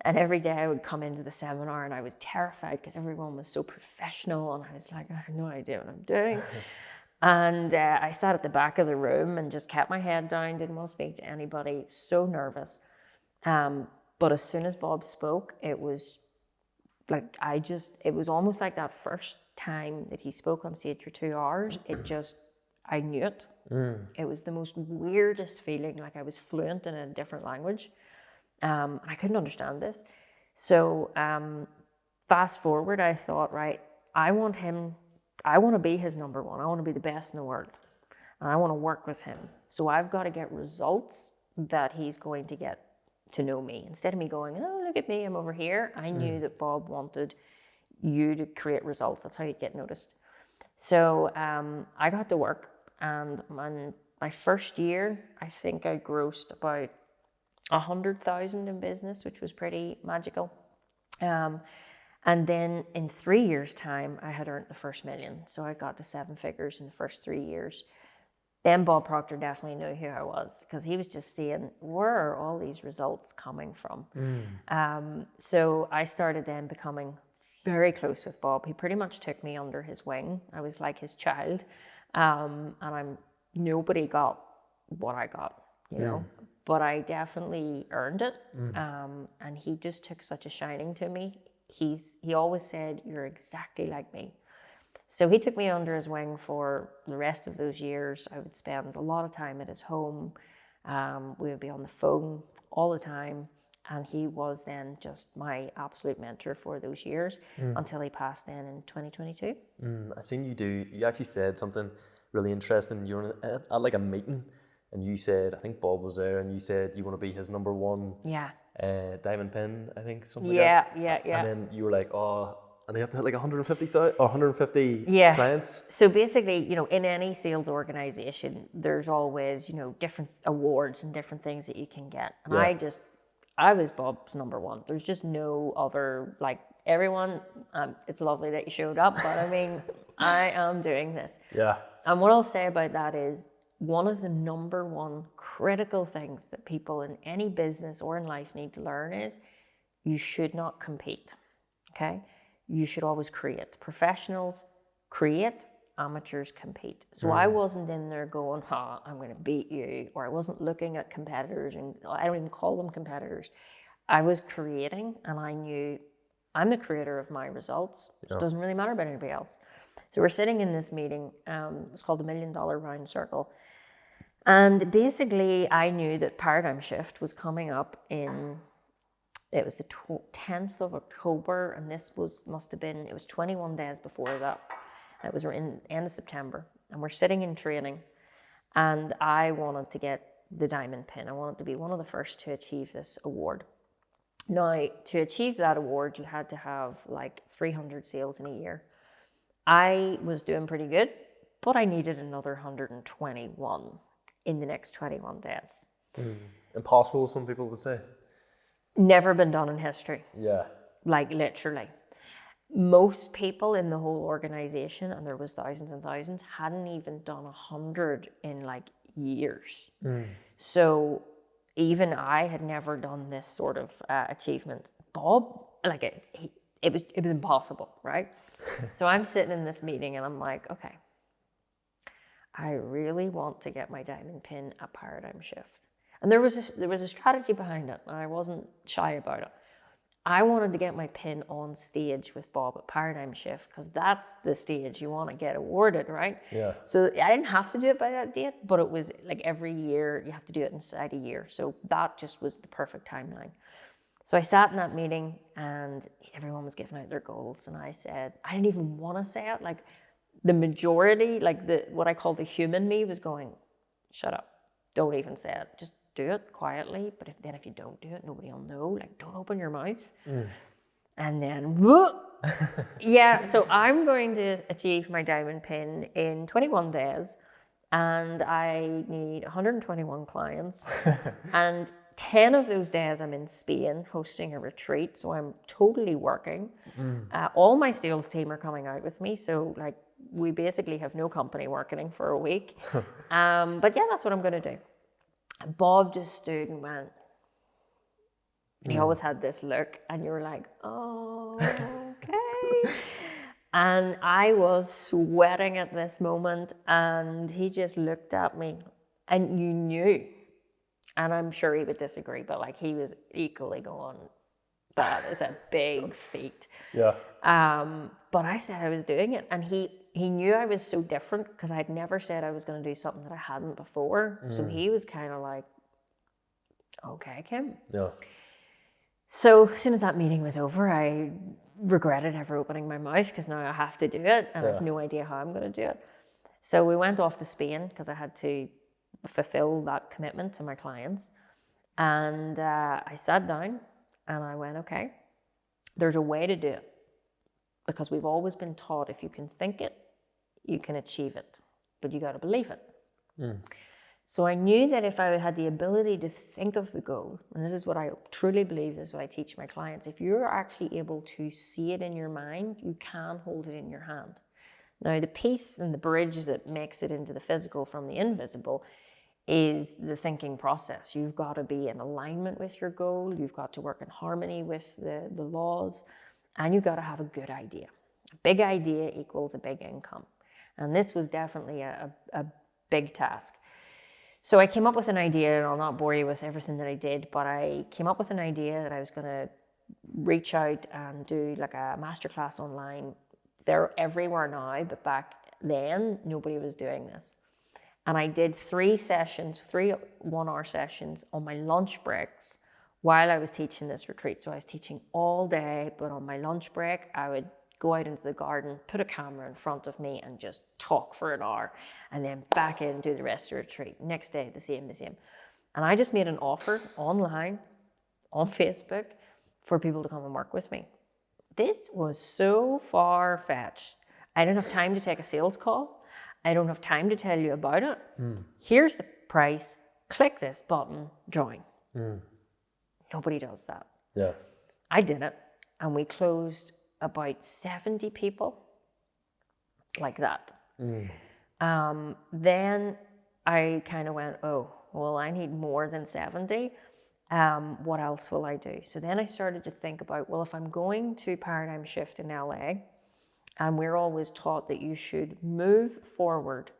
And every day I would come into the seminar and I was terrified because everyone was so professional, and I was like, I have no idea what I'm doing. And I sat at the back of the room and just kept my head down, didn't want to speak to anybody, so nervous. But as soon as Bob spoke, it was like, it was almost like that first time that he spoke on stage for 2 hours, I knew it. It was the most weirdest feeling, like I was fluent in a different language. And I couldn't understand this. So fast forward, I thought, right, I want to be his number one. I want to be the best in the world. And I want to work with him. So I've got to get results that he's going to get to know me. Instead of me going, oh, look at me, I'm over here. I knew that Bob wanted you to create results. That's how you get noticed. So I got to work. And my first year, I think I grossed about 100,000 in business, which was pretty magical. And then in 3 years' time, I had earned the first million. So I got to 7 figures in the first 3 years. Then Bob Proctor definitely knew who I was, because he was just seeing, where are all these results coming from? So I started then becoming very close with Bob. He pretty much took me under his wing. I was like his child. And nobody got what I got, you know, but I definitely earned it. And he just took such a shining to me. He always said, you're exactly like me. So he took me under his wing for the rest of those years. I would spend a lot of time at his home. We would be on the phone all the time. And he was then just my absolute mentor for those years until he passed then in 2022. I seen you actually said something really interesting. You were at like a meeting, and you said, I think Bob was there, and you said you want to be his number one diamond pin, I think, something like that. Yeah. And then you were like, oh, and you have to hit like 150,000 or 150 clients. So basically, you know, in any sales organization, there's always, you know, different awards and different things that you can get. And I was Bob's number one. There's just no other, like, everyone, it's lovely that you showed up, but I mean, I am doing this. Yeah. And what I'll say about that is, one of the number one critical things that people in any business or in life need to learn is, you should not compete, okay? You should always create. Professionals create, amateurs compete. So I wasn't in there going, I'm going to beat you, or I wasn't looking at competitors, and I don't even call them competitors. I was creating, and I knew I'm the creator of my results. So it doesn't really matter about anybody else. So we're sitting in this meeting. It's called the $1 Million Round Circle. And basically, I knew that Paradigm Shift was coming up it was the 10th of October, and this must have been 21 days before that. It was in end of September, and we're sitting in training, and I wanted to get the diamond pin. I wanted to be one of the first to achieve this award. Now, to achieve that award, you had to have like 300 sales in a year. I was doing pretty good, but I needed another 121 in the next 21 days. Impossible, some people would say. Never been done in history. Yeah. Like, literally. Most people in the whole organization, and there was thousands and thousands, hadn't even done 100 in like years. So even I had never done this sort of achievement. Bob, like it was impossible, right? So I'm sitting in this meeting and I'm like, okay, I really want to get my diamond pin at Paradigm Shift. And there was a strategy behind it, and I wasn't shy about it. I wanted to get my pin on stage with Bob at Paradigm Shift, because that's the stage you want to get awarded, right? Yeah. So I didn't have to do it by that date, but it was like every year you have to do it inside a year. So that just was the perfect timeline. So I sat in that meeting and everyone was giving out their goals, and I said, I didn't even want to say it. Like the majority, like what I call the human me was going, shut up, don't even say it. Just do it quietly. But if you don't do it, nobody will know. Like, don't open your mouth. And then, yeah, so I'm going to achieve my diamond pin in 21 days, and I need 121 clients. And 10 of those days I'm in Spain hosting a retreat, so I'm totally working. All my sales team are coming out with me, so like we basically have no company working for a week. But yeah, that's what I'm going to do. And Bob just stood and went. And he always had this look, and you were like, oh, okay. And I was sweating at this moment, and he just looked at me, and you knew. And I'm sure he would disagree, but like he was equally going, that is a big feat. Yeah. But I said I was doing it, and he knew I was so different because I'd never said I was going to do something that I hadn't before. So he was kind of like, okay, Kim. Yeah. So as soon as that meeting was over, I regretted ever opening my mouth, because now I have to do it, and I have no idea how I'm going to do it. So we went off to Spain because I had to fulfill that commitment to my clients. And I sat down and I went, okay, there's a way to do it, because we've always been taught if you can think it, you can achieve it, but you got to believe it. So I knew that if I had the ability to think of the goal, and this is what I truly believe, this is what I teach my clients, if you're actually able to see it in your mind, you can hold it in your hand. Now, the piece and the bridge that makes it into the physical from the invisible is the thinking process. You've got to be in alignment with your goal, you've got to work in harmony with the laws, and you've got to have a good idea. A big idea equals a big income. And this was definitely a big task. So I came up with an idea, and I'll not bore you with everything that I did, but I came up with an idea that I was going to reach out and do like a masterclass online. They're everywhere now, but back then, nobody was doing this. And I did 3 one-hour sessions on my lunch breaks while I was teaching this retreat. So I was teaching all day, but on my lunch break, I would go out into the garden, put a camera in front of me and just talk for an hour, and then back in, do the rest of the retreat. Next day, the same. And I just made an offer online, on Facebook, for people to come and work with me. This was so far-fetched. I don't have time to take a sales call. I don't have time to tell you about it. Here's the price. Click this button, join. Nobody does that. Yeah. I did it, and we closed about 70 people like that. Then I kind of went, oh, well, I need more than 70. What else will I do? So then I started to think about, well, if I'm going to Paradigm Shift in LA, and we're always taught that you should move forward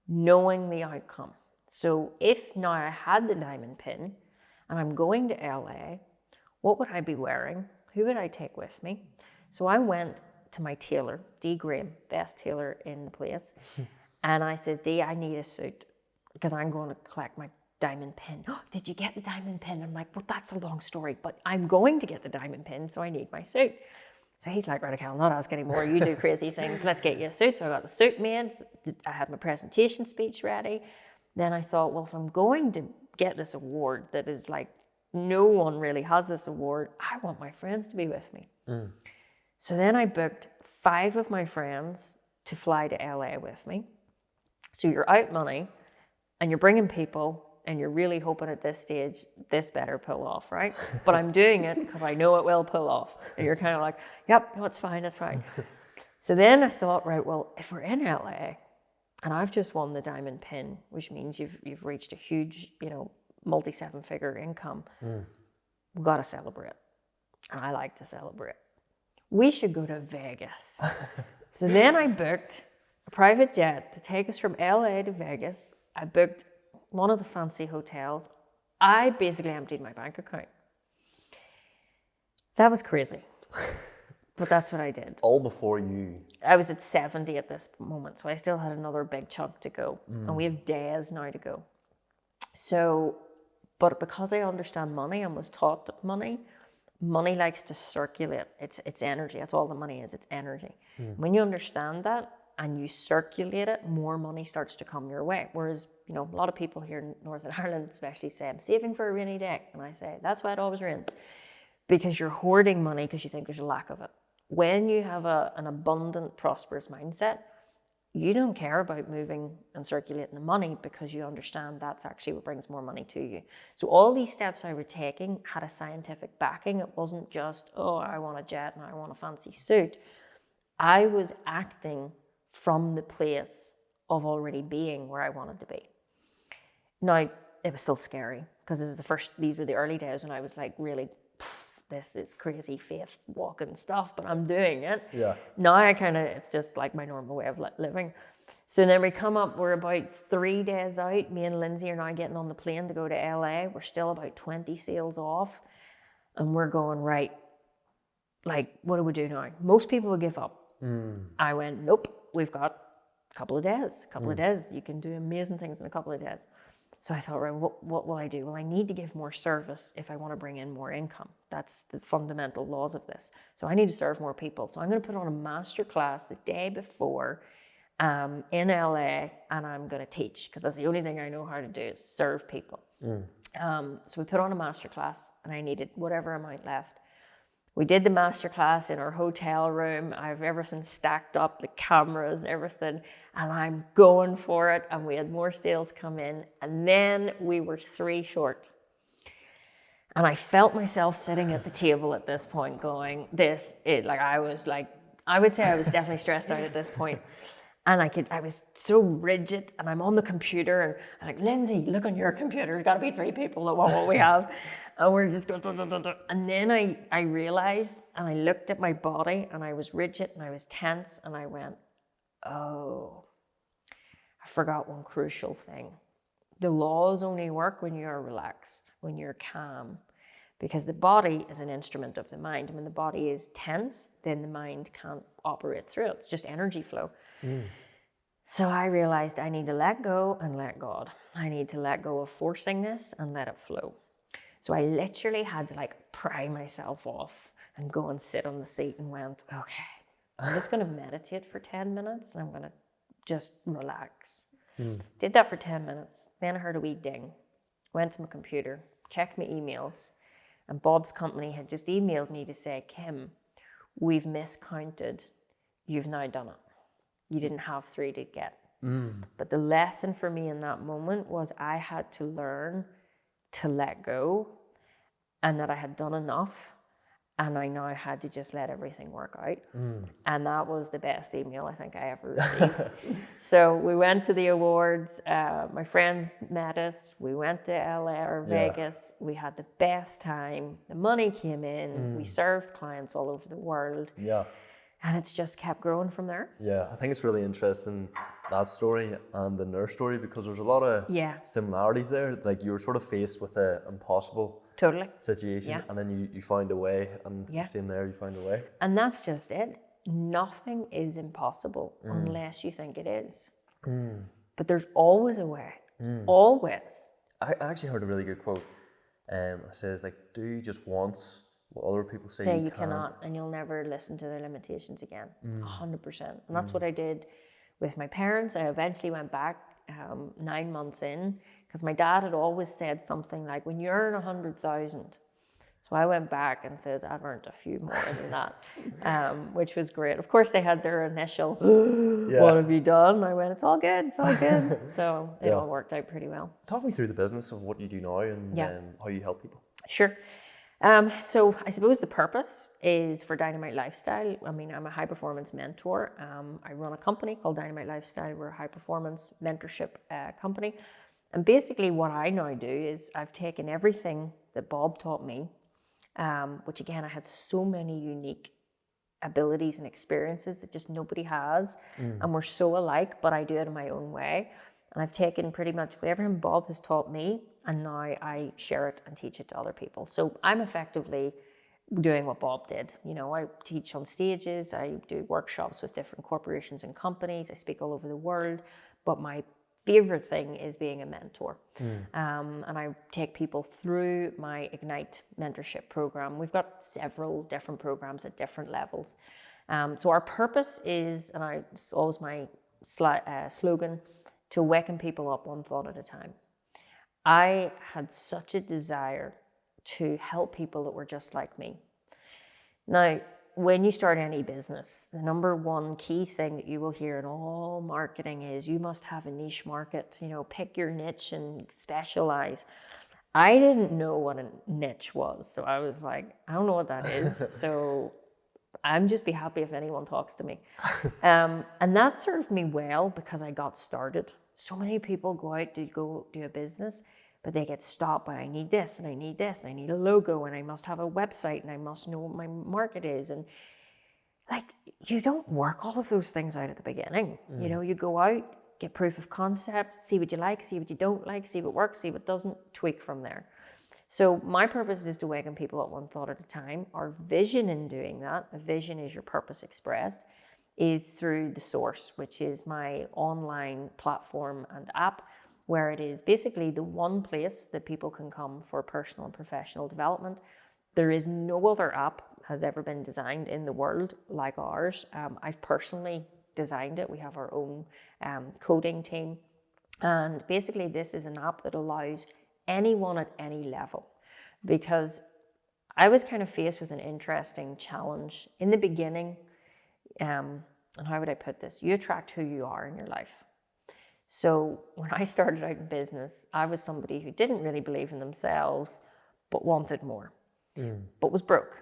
knowing the outcome. So if now I had the diamond pin and I'm going to LA, what would I be wearing? Who would I take with me? So I went to my tailor, Dee Graham, best tailor in the place. And I said, Dee, I need a suit because I'm going to collect my diamond pin. Oh, did you get the diamond pin? I'm like, well, that's a long story, but I'm going to get the diamond pin, so I need my suit. So he's like, right, okay, I'll not ask anymore. You do crazy things. Let's get you a suit. So I got the suit made. I had my presentation speech ready. Then I thought, well, if I'm going to get this award that is like, no one really has this award, I want my friends to be with me. So then I booked 5 of my friends to fly to LA with me. So you're out money and you're bringing people and you're really hoping at this stage, this better pull off, right? But I'm doing it because I know it will pull off. And you're kind of like, yep, no, it's fine, it's fine. So then I thought, right, well, if we're in LA and I've just won the diamond pin, which means you've reached a huge, multi-7-figure income, we've got to celebrate. And I like to celebrate. We should go to Vegas. So then I booked a private jet to take us from LA to Vegas. I booked one of the fancy hotels. I basically emptied my bank account. That was crazy. But that's what I did. All before you. I was at 70 at this moment, so I still had another big chunk to go. And we have days now to go. So, but because I understand money and was taught money likes to circulate. It's energy. That's all the money is. It's energy. When you understand that and you circulate it, more money starts to come your way. Whereas, you know, a lot of people here in Northern Ireland especially say, I'm saving for a rainy day. And I say, that's why it always rains. Because you're hoarding money because you think there's a lack of it. When you have an abundant, prosperous mindset, you don't care about moving and circulating the money because you understand that's actually what brings more money to you. So all these steps I was taking had a scientific backing. It wasn't just, oh, I want a jet and I want a fancy suit. I was acting from the place of already being where I wanted to be. Now, it was still scary because these were the early days when I was like, really, this is crazy faith walking stuff, but I'm doing it. Yeah. Now it's just like my normal way of living. So then we come up, we're about 3 days out. Me and Lindsay are now getting on the plane to go to LA. We're still about 20 sails off. And we're going, right, like, what do we do now? Most people would give up. I went, nope, we've got a couple of days. You can do amazing things in a couple of days. So I thought, right, what will I do? Well, I need to give more service if I want to bring in more income. That's the fundamental laws of this. So I need to serve more people. So I'm going to put on a master class the day before in LA, and I'm going to teach because that's the only thing I know how to do is serve people. So we put on a master class, and I needed whatever amount left. We did the masterclass in our hotel room. I have everything stacked up, the cameras, everything, and I'm going for it. And we had more sales come in, and then we were 3 short. And I felt myself sitting at the table at this point going, I would say I was definitely stressed out at this point. And I was so rigid, and I'm on the computer, and I'm like, Lindsay, look on your computer. There's got to be 3 people that want what we have. And we're just going, and then I realized, and I looked at my body, and I was rigid, and I was tense, and I went, oh, I forgot one crucial thing. The laws only work when you're relaxed, when you're calm, because the body is an instrument of the mind. And when the body is tense, then the mind can't operate through it. It's just energy flow. So I realized I need to let go and let God. I need to let go of forcing this and let it flow. So I literally had to pry myself off and go and sit on the seat and went, okay, I'm just going to meditate for 10 minutes and I'm going to just relax. Did that for 10 minutes. Then I heard a wee ding. Went to my computer, checked my emails, and Bob's company had just emailed me to say, Kim, we've miscounted. You've now done it. You didn't have 3 to get. But the lesson for me in that moment was I had to learn to let go, and that I had done enough, and I now had to just let everything work out. And that was the best email I think I ever received. So we went to the awards. My friends met us. We went to LA or Vegas. We had the best time. The money came in. We served clients all over the world. And it's just kept growing from there. Yeah, I think it's really interesting, that story and the nurse story, because there's a lot of similarities there. Like, you were sort of faced with an impossible situation, and then you found a way, and same there, you found a way. And that's just it. Nothing is impossible unless you think it is. But there's always a way, always. I actually heard a really good quote. It says, do just once what other people say you cannot, and you'll never listen to their limitations again. 100%. And that's what I did with my parents. I eventually went back 9 months in, because my dad had always said something like, when you earn 100,000. So I went back and says, I've earned a few more than that, which was great. Of course, they had their initial, what have you done? I went, it's all good. So it all worked out pretty well. Talk me through the business of what you do now and how you help people. Sure. So I suppose the purpose is for Dynamite Lifestyle. I mean, I'm a high performance mentor. I run a company called Dynamite Lifestyle. We're a high performance mentorship company. And basically what I now do is I've taken everything that Bob taught me, which again, I had so many unique abilities and experiences that just nobody has. And we're so alike, but I do it in my own way. And I've taken pretty much whatever Bob has taught me, and now I share it and teach it to other people. So I'm effectively doing what Bob did. You know, I teach on stages, I do workshops with different corporations and companies, I speak all over the world, but my favorite thing is being a mentor. And I take people through my Ignite mentorship program. We've got several different programs at different levels. So our purpose is, and it's always my slogan, to awaken people up one thought at a time. I had such a desire to help people that were just like me. Now, when you start any business, the number one key thing that you will hear in all marketing is you must have a niche market, you know, pick your niche and specialize. I didn't know what a niche was. So I was like, I don't know what that is. So I'm just be happy if anyone talks to me. And that served me well because I got started. So many people go out to go do a business, but they get stopped by, I need this and I need this and I need a logo and I must have a website and I must know what my market is. And like, you don't work all of those things out at the beginning. You know, you go out, get proof of concept, see what you like, see what you don't like, see what works, see what doesn't, tweak from there. So my purpose is to awaken people up one thought at a time. Our vision in doing that, a vision is your purpose expressed, is through the Source, which is my online platform and app, where it is basically the one place that people can come for personal and professional development. There is no other app has ever been designed in the world like ours. I've personally designed it. We have our own coding team. And basically this is an app that allows anyone at any level, because I was kind of faced with an interesting challenge in the beginning. And how would I put this? You attract who you are in your life. So when I started out in business, I was somebody who didn't really believe in themselves, but wanted more, but was broke.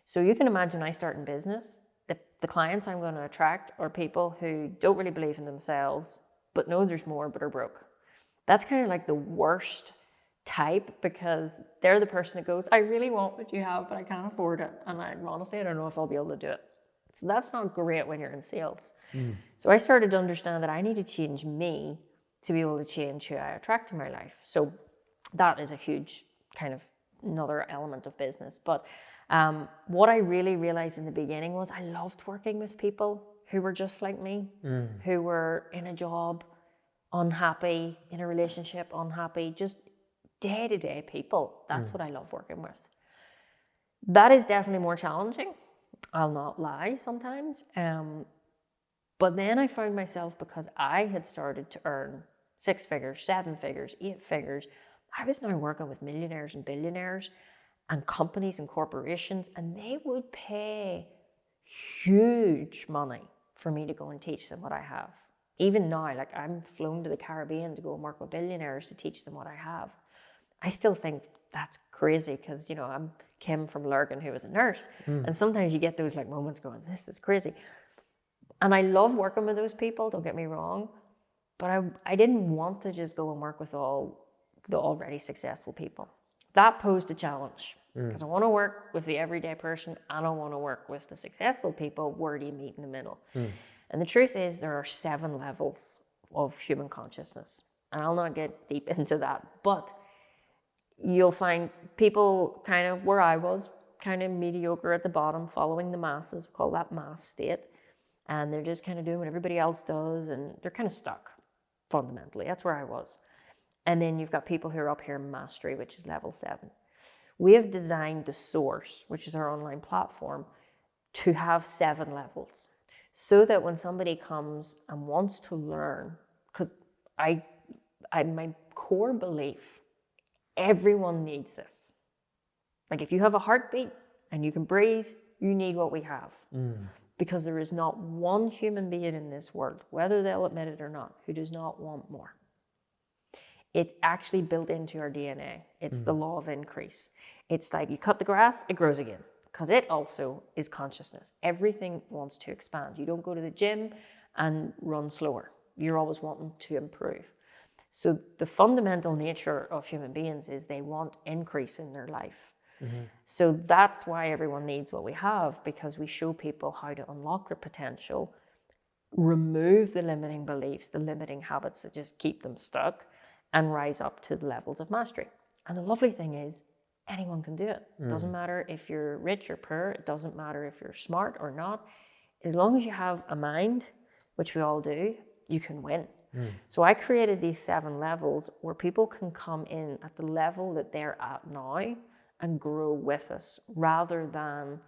So you can imagine I start in business, the clients I'm going to attract are people who don't really believe in themselves, but know there's more, but are broke. That's kind of like the worst type, because they're the person that goes, I really want what you have, but I can't afford it. And I honestly don't know if I'll be able to do it. So that's not great when you're in sales. So I started to understand that I need to change me to be able to change who I attract in my life. So that is a huge kind of another element of business. But what I really realized in the beginning was I loved working with people who were just like me, who were in a job, unhappy, in a relationship, unhappy, just day-to-day people. That's what I love working with. That is definitely more challenging. I'll not lie sometimes. But then I found myself, because I had started to earn 6 figures, 7 figures, 8 figures, I was now working with millionaires and billionaires and companies and corporations, and they would pay huge money for me to go and teach them what I have. Even now, like, I'm flown to the Caribbean to go and work with billionaires to teach them what I have. I still think that's crazy, because, you know, I'm Kim from Lurgan, who was a nurse. And sometimes you get those like moments going, this is crazy. And I love working with those people, don't get me wrong. But I didn't want to just go and work with all the already successful people. That posed a challenge, because I want to work with the everyday person and I want to work with the successful people. Where do you meet in the middle? And the truth is, there are 7 levels of human consciousness. And I'll not get deep into that, but you'll find people kind of where I was, kind of mediocre at the bottom, following the masses. We call that mass state. And they're just kind of doing what everybody else does, and they're kind of stuck, fundamentally. That's where I was. And then you've got people who are up here in mastery, which is level 7. We have designed the Source, which is our online platform, to have 7 levels, so that when somebody comes and wants to learn, because I my core belief, everyone needs this. Like, if you have a heartbeat and you can breathe, you need what we have. Because there is not one human being in this world, whether they'll admit it or not, who does not want more. It's actually built into our DNA. It's the law of increase. It's like you cut the grass, it grows again, because it also is consciousness. Everything wants to expand. You don't go to the gym and run slower. You're always wanting to improve. So the fundamental nature of human beings is they want increase in their life. So that's why everyone needs what we have, because we show people how to unlock their potential, remove the limiting beliefs, the limiting habits that just keep them stuck, and rise up to the levels of mastery. And the lovely thing is, anyone can do it. It doesn't matter if you're rich or poor. It doesn't matter if you're smart or not. As long as you have a mind, which we all do, you can win. So I created these 7 levels where people can come in at the level that they're at now and grow with us, rather than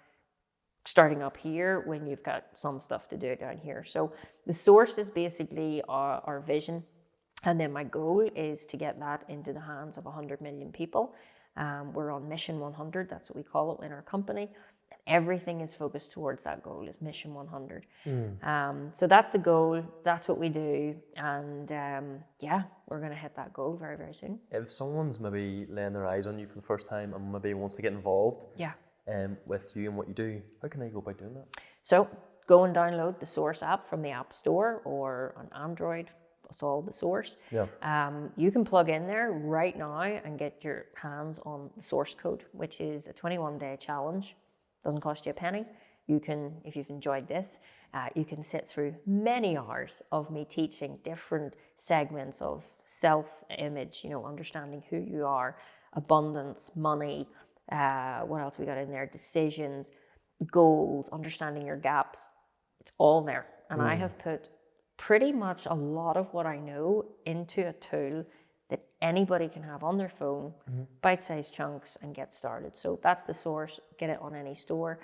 starting up here when you've got some stuff to do down here. So the source is basically our vision. And then my goal is to get that into the hands of 100 million people. We're on Mission 100, that's what we call it in our company. Everything is focused towards that goal, is Mission 100. So that's the goal, that's what we do. And yeah, we're going to hit that goal very, very soon. If someone's maybe laying their eyes on you for the first time and maybe wants to get involved with you and what you do, how can they go about doing that? So go and download the Source app from the App Store or on Android. It's all the Source. You can plug in there right now and get your hands on the Source Code, which is a 21-day challenge. Doesn't cost you a penny. You can, if you've enjoyed this, you can sit through many hours of me teaching different segments of self-image, understanding who you are, abundance, money, what else we got in there, decisions, goals, understanding your gaps. It's all there. And I have put pretty much a lot of what I know into a tool that anybody can have on their phone, bite-sized chunks, and get started. So that's the Source. Get it on any store.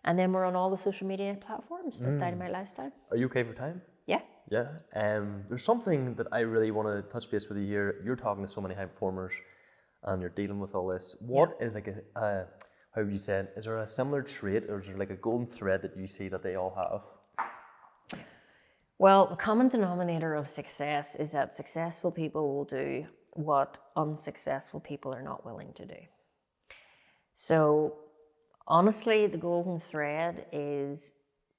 And then we're on all the social media platforms. That's Dynamite Lifestyle. Are you okay for time? Yeah. Yeah. There's something that I really want to touch base with you here. You're talking to so many high performers and you're dealing with all this. What is like how would you say it? Is there a similar trait, or is there like a golden thread that you see that they all have? Well, the common denominator of success is that successful people will do what unsuccessful people are not willing to do. So honestly, the golden thread is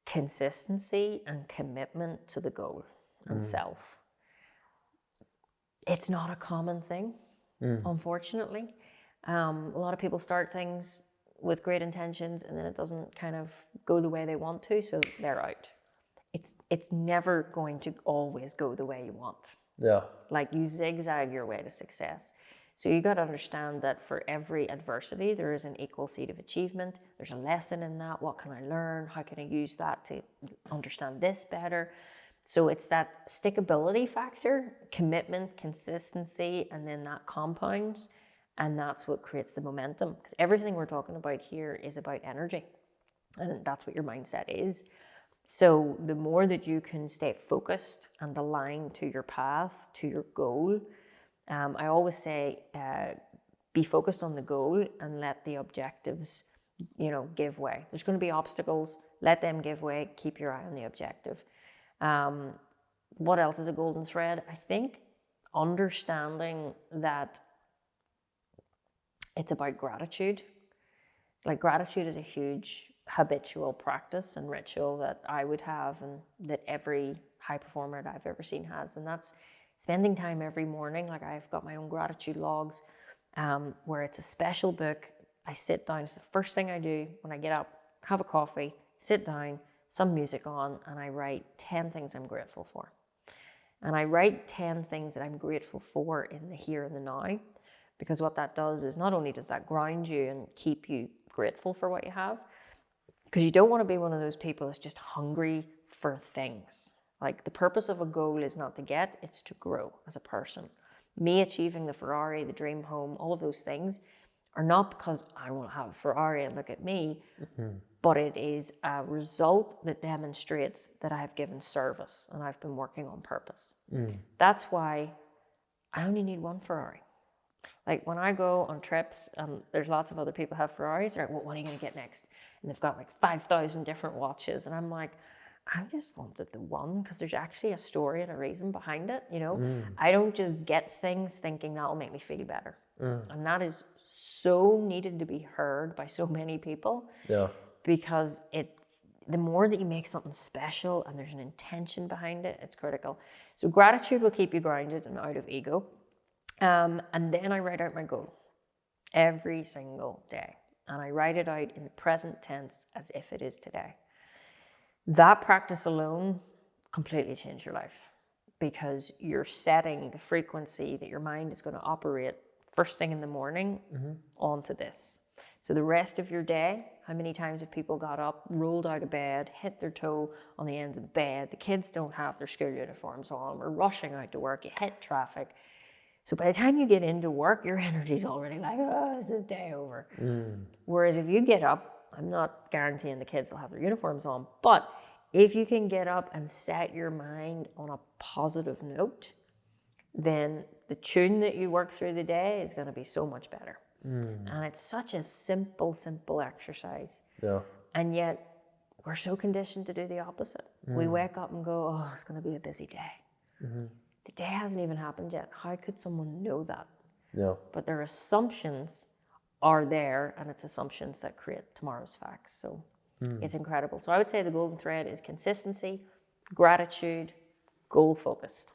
consistency and commitment to the goal and self. It's not a common thing, unfortunately. A lot of people start things with great intentions and then it doesn't kind of go the way they want to, so they're out. It's never going to always go the way you want. Yeah. Like, you zigzag your way to success. So you got to understand that for every adversity, there is an equal seed of achievement. There's a lesson in that. What can I learn? How can I use that to understand this better? So it's that stickability factor, commitment, consistency, and then that compounds. And that's what creates the momentum. Because everything we're talking about here is about energy. And that's what your mindset is. So the more that you can stay focused and aligned to your path, to your goal, I always say, be focused on the goal and let the objectives, give way. There's going to be obstacles, let them give way, keep your eye on the objective. What else is a golden thread? I think understanding that it's about gratitude. Like, gratitude is a huge habitual practice and ritual that I would have, and that every high performer that I've ever seen has, and that's spending time every morning. Like, I've got my own gratitude logs, where it's a special book. I sit down. It's the first thing I do when I get up, have a coffee, sit down, some music on, and I write 10 things I'm grateful for. And I write 10 things that I'm grateful for in the here and the now, because what that does is not only does that ground you and keep you grateful for what you have, because you don't want to be one of those people that's just hungry for things. Like, the purpose of a goal is not to get, it's to grow as a person. Me achieving the Ferrari, the dream home, all of those things are not because I want to have a Ferrari and look at me, but it is a result that demonstrates that I have given service and I've been working on purpose. That's why I only need one Ferrari. Like, when I go on trips, there's lots of other people have Ferraris, they're like, well, what are you going to get next? And they've got like 5,000 different watches. And I'm like, I just wanted the one, because there's actually a story and a reason behind it, I don't just get things thinking that'll make me feel better. And that is so needed to be heard by so many people. Yeah. Because the more that you make something special and there's an intention behind it, it's critical. So gratitude will keep you grounded and out of ego. And then I write out my goal every single day. And I write it out in the present tense as if it is today. That practice alone completely changed your life, because you're setting the frequency that your mind is going to operate first thing in the morning onto this. So the rest of your day, how many times have people got up, rolled out of bed, hit their toe on the ends of the bed, the kids don't have their school uniforms on, we're rushing out to work, you hit traffic. So by the time you get into work, your energy's already like, oh, is this day over? Whereas if you get up, I'm not guaranteeing the kids will have their uniforms on, but if you can get up and set your mind on a positive note, then the tune that you work through the day is going to be so much better. And it's such a simple exercise. Yeah. And yet we're so conditioned to do the opposite. We wake up and go, oh, it's going to be a busy day. The day hasn't even happened yet. How could someone know that? Yeah. But their assumptions are there, and it's assumptions that create tomorrow's facts. So it's incredible. So I would say the golden thread is consistency, gratitude, goal-focused.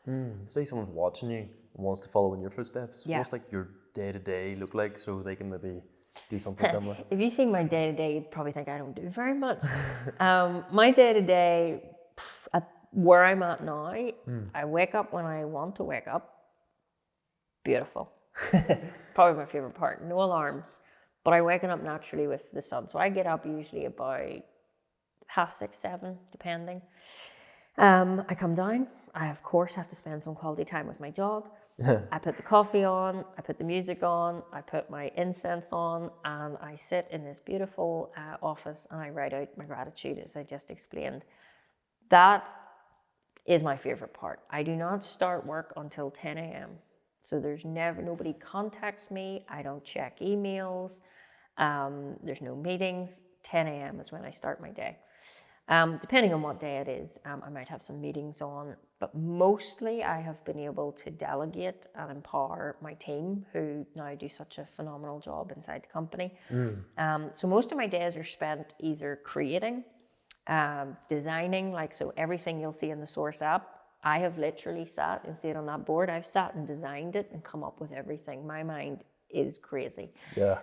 Say someone's watching you and wants to follow in your footsteps. Yeah. What's like your day-to-day look like so they can maybe do something similar? If you see my day-to-day, you'd probably think I don't do very much. My day-to-day, where I'm at now, I wake up when I want to wake up. Beautiful. Probably my favorite part. No alarms. But I'm waking up naturally with the sun. So I get up usually about 6:30, 7, depending. I come down. I, of course, have to spend some quality time with my dog. I put the coffee on, I put the music on, I put my incense on, and I sit in this beautiful office and I write out my gratitude, as I just explained. That is my favorite part. I do not start work until 10 a.m. So there's nobody contacts me. I don't check emails. There's no meetings. 10 a.m. is when I start my day. Depending on what day it is, I might have some meetings on, but mostly I have been able to delegate and empower my team, who now do such a phenomenal job inside the company. So most of my days are spent either creating, designing, so everything you'll see in the Source app, I have literally sat, you'll see it on that board, I've sat and designed it and come up with everything. My mind is crazy. Yeah.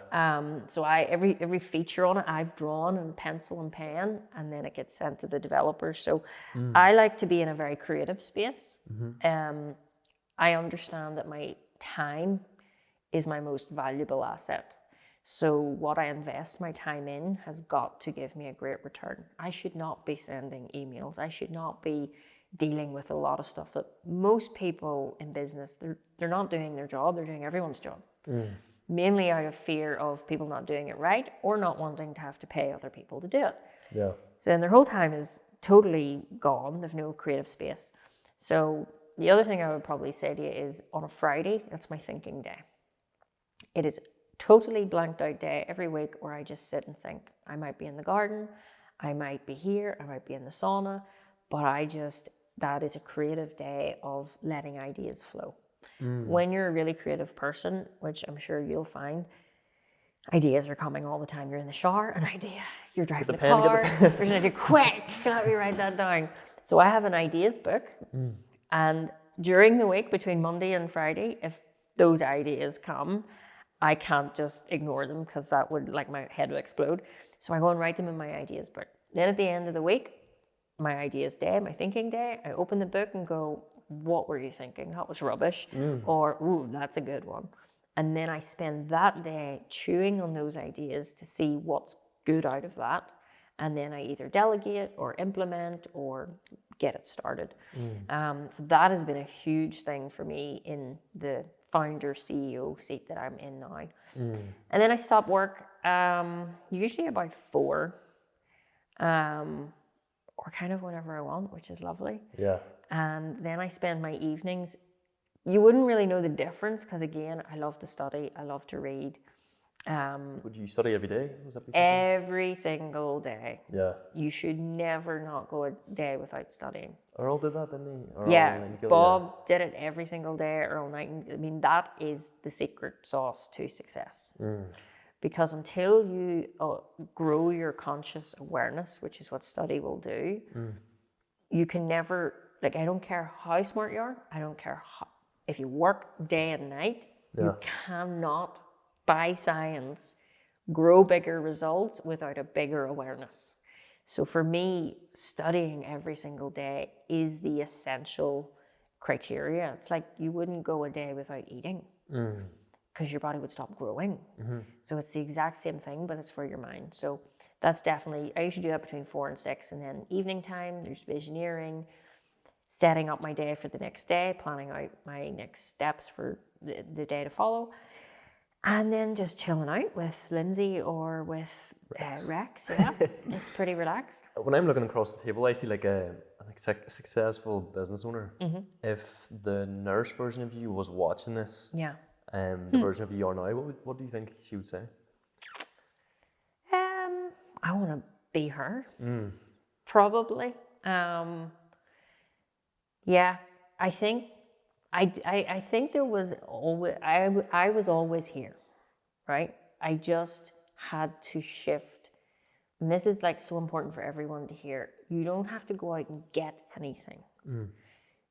So every feature on it I've drawn in pencil and pen, and then it gets sent to the developers. So I like to be in a very creative space. I understand that my time is my most valuable asset. So what I invest my time in has got to give me a great return. I should not be sending emails. I should not be dealing with a lot of stuff that most people in business, they're not doing their job, they're doing everyone's job. Mainly out of fear of people not doing it right or not wanting to have to pay other people to do it. Yeah. So then their whole time is totally gone. There's no creative space. So the other thing I would probably say to you is on a Friday, that's my thinking day. It is totally blanked out day every week where I just sit and think. I might be in the garden, I might be here, I might be in the sauna, but that is a creative day of letting ideas flow. When you're a really creative person, which I'm sure you'll find, ideas are coming all the time. You're in the shower, an idea. You're driving the car, there's an idea. Quick, let me write that down. So I have an ideas book, and during the week between Monday and Friday, if those ideas come, I can't just ignore them because that would, my head would explode. So I go and write them in my ideas book. Then at the end of the week, my ideas day, my thinking day, I open the book and go, what were you thinking? That was rubbish. Or, ooh, that's a good one. And then I spend that day chewing on those ideas to see what's good out of that. And then I either delegate or implement or get it started. So that has been a huge thing for me in the founder CEO seat that I'm in now. And then I stop work usually about 4, or kind of whenever I want, which is lovely. Yeah. And then I spend my evenings. You wouldn't really know the difference because, again, I love to study, I love to read. Would you study every day? Was that Every single day. Yeah. You should never not go a day without studying. Earl did that, didn't he? Or Yeah, Bob did it every single day, Earl Knight. I mean, that is the secret sauce to success. Because until you grow your conscious awareness, which is what study will do, you can never, I don't care how smart you are, I don't care if you work day and night, you cannot, by science, grow bigger results without a bigger awareness. So for me, studying every single day is the essential criteria. It's like you wouldn't go a day without eating. because your body would stop growing. So it's the exact same thing, but it's for your mind. So that's definitely, I usually do that between 4 and 6. And then evening time, there's visioneering, setting up my day for the next day, planning out my next steps for the day to follow. And then just chilling out with Lindsay or with Rex. Yeah, it's pretty relaxed. When I'm looking across the table, I see like a successful business owner. If the nurse version of you was watching this, the version of you are now, what do you think she would say? I want to be her, probably. Yeah, I think there was always, I was always here, right? I just had to shift. And this is like so important for everyone to hear. You don't have to go out and get anything.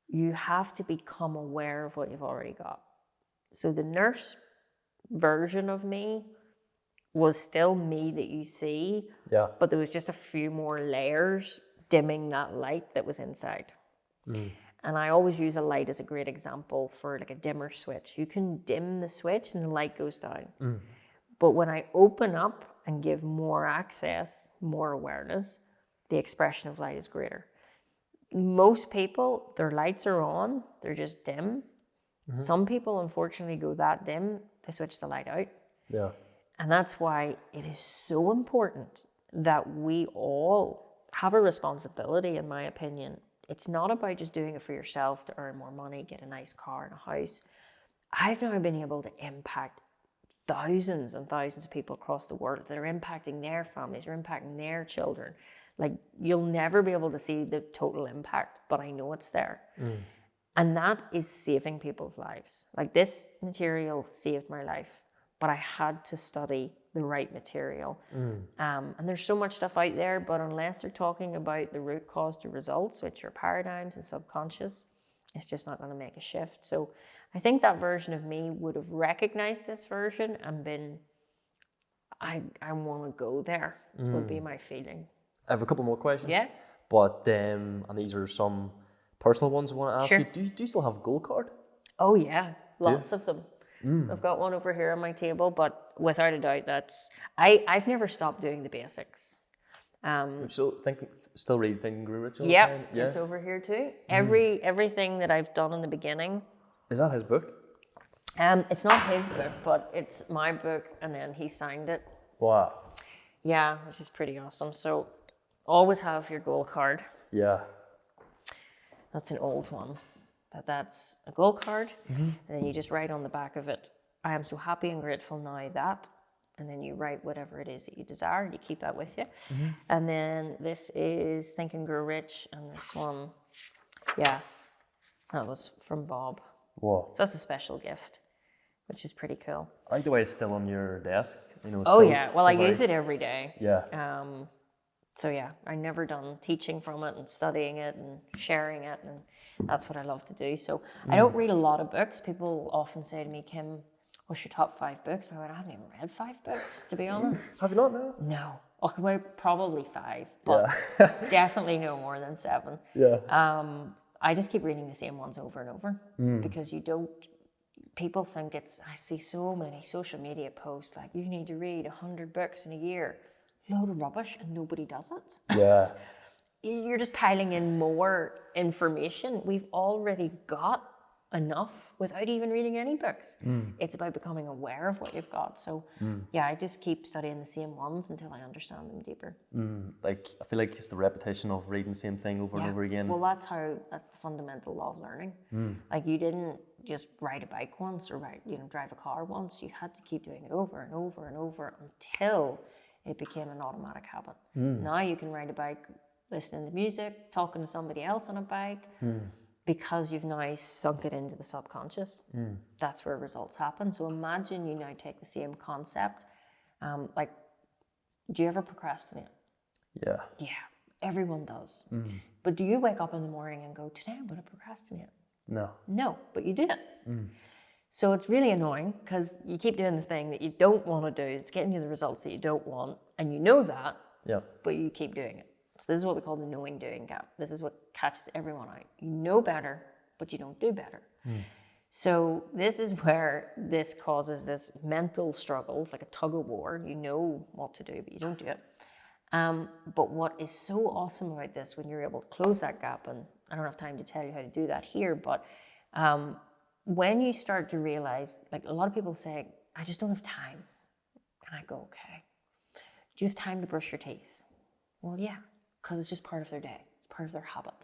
You have to become aware of what you've already got. So the nurse version of me was still me that you see, but there was just a few more layers dimming that light that was inside. And I always use a light as a great example for like a dimmer switch. You can dim the switch and the light goes down. But when I open up and give more access, more awareness, the expression of light is greater. Most people, their lights are on, they're just dim. Some people, unfortunately, go that dim, they switch the light out. Yeah. And that's why it is so important that we all have a responsibility, in my opinion. It's not about just doing it for yourself to earn more money, get a nice car and a house. I've now been able to impact thousands and thousands of people across the world that are impacting their families, are impacting their children. Like, you'll never be able to see the total impact, but I know it's there. And that is saving people's lives. Like, this material saved my life, but I had to study the right material. And there's so much stuff out there, but unless they're talking about the root cause to results, which are paradigms and subconscious, it's just not going to make a shift. So I think that version of me would have recognized this version and been, I want to go there, would be my feeling. I have a couple more questions. Yeah. But, and these are some personal ones I want to ask Sure. you. Do you still have a gold card? Oh yeah, lots of them. I've got one over here on my table, but without a doubt, I've never stopped doing the basics. Still read Think and Grow Rich all the Yeah, time? Yeah, it's over here too. Everything that I've done in the beginning. Is that his book? It's not his book, but it's my book, and then he signed it. Wow. Yeah, which is pretty awesome. So always have your gold card. Yeah. That's an old one, but that's a gold card. And then you just write on the back of it, I am so happy and grateful now that, and then you write whatever it is that you desire, and you keep that with you. And then this is Think and Grow Rich, and this one, that was from Bob. Whoa. So that's a special gift, which is pretty cool. I like the way it's still on your desk. You know. Well, I use it every day. Yeah. So yeah, I'm never done teaching from it and studying it and sharing it, and that's what I love to do. So I don't read a lot of books. People often say to me, Kim, what's your top 5 books? And I went, I haven't even read 5 books, to be honest. Have you not now? No. Okay, well, probably 5, but definitely no more than 7. Yeah. I just keep reading the same ones over and over because people think I see so many social media posts like, you need to read 100 books in a year. Load of rubbish, and nobody does it. Yeah. You're just piling in more information. We've already got enough without even reading any books. It's about becoming aware of what you've got. So I just keep studying the same ones until I understand them deeper. Like, I feel like it's the repetition of reading the same thing over and over again. Well, that's the fundamental law of learning. Like, you didn't just ride a bike once or drive a car once. You had to keep doing it over and over and over until it became an automatic habit. Now you can ride a bike, listening to music, talking to somebody else on a bike, because you've now sunk it into the subconscious. That's where results happen. So imagine you now take the same concept. Like, do you ever procrastinate? Yeah. Yeah, everyone does. But do you wake up in the morning and go, today I'm going to procrastinate? No. No, but you did it. So it's really annoying because you keep doing the thing that you don't want to do. It's getting you the results that you don't want, and you know that, but you keep doing it. So this is what we call the knowing-doing gap. This is what catches everyone out. You know better, but you don't do better. So this is where this causes this mental struggle. It's like a tug of war. You know what to do, but you don't do it. But what is so awesome about this, when you're able to close that gap, and I don't have time to tell you how to do that here, but when you start to realize, like a lot of people say, I just don't have time. And I go, okay, do you have time to brush your teeth? Well, yeah, because it's just part of their day. It's part of their habit.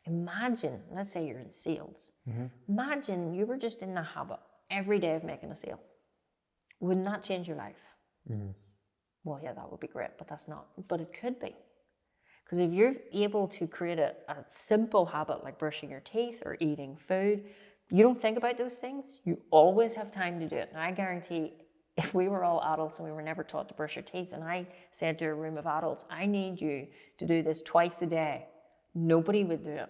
Imagine, let's say you're in sales. Imagine you were just in the habit every day of making a sale. Wouldn't that change your life? Well, yeah, that would be great, but that's not. But it could be. Because if you're able to create a simple habit like brushing your teeth or eating food, you don't think about those things. You always have time to do it. And I guarantee if we were all adults and we were never taught to brush your teeth, and I said to a room of adults, I need you to do this twice a day, nobody would do it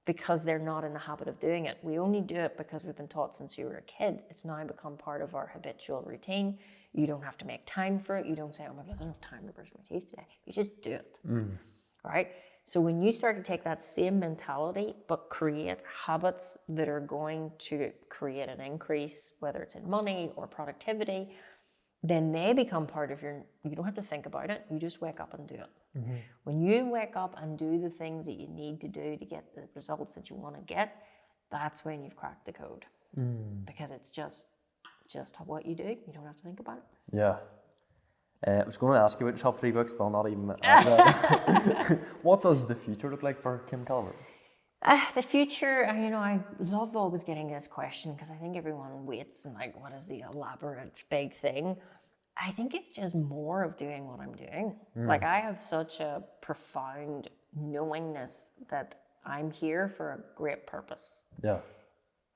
because they're not in the habit of doing it. We only do it because we've been taught since you were a kid. It's now become part of our habitual routine. You don't have to make time for it. You don't say, oh my God, I don't have time to brush my teeth today. You just do it, right? So when you start to take that same mentality, but create habits that are going to create an increase, whether it's in money or productivity, then they become part of you don't have to think about it. You just wake up and do it. When you wake up and do the things that you need to do to get the results that you want to get, that's when you've cracked the code. Because it's just what you do. You don't have to think about it. Yeah. I was going to ask you about your top 3 books, but I'll not even. What does the future look like for Kim Calvert? The future, I love always getting this question because I think everyone waits and like, what is the elaborate big thing? I think it's just more of doing what I'm doing. Like I have such a profound knowingness that I'm here for a great purpose. Yeah.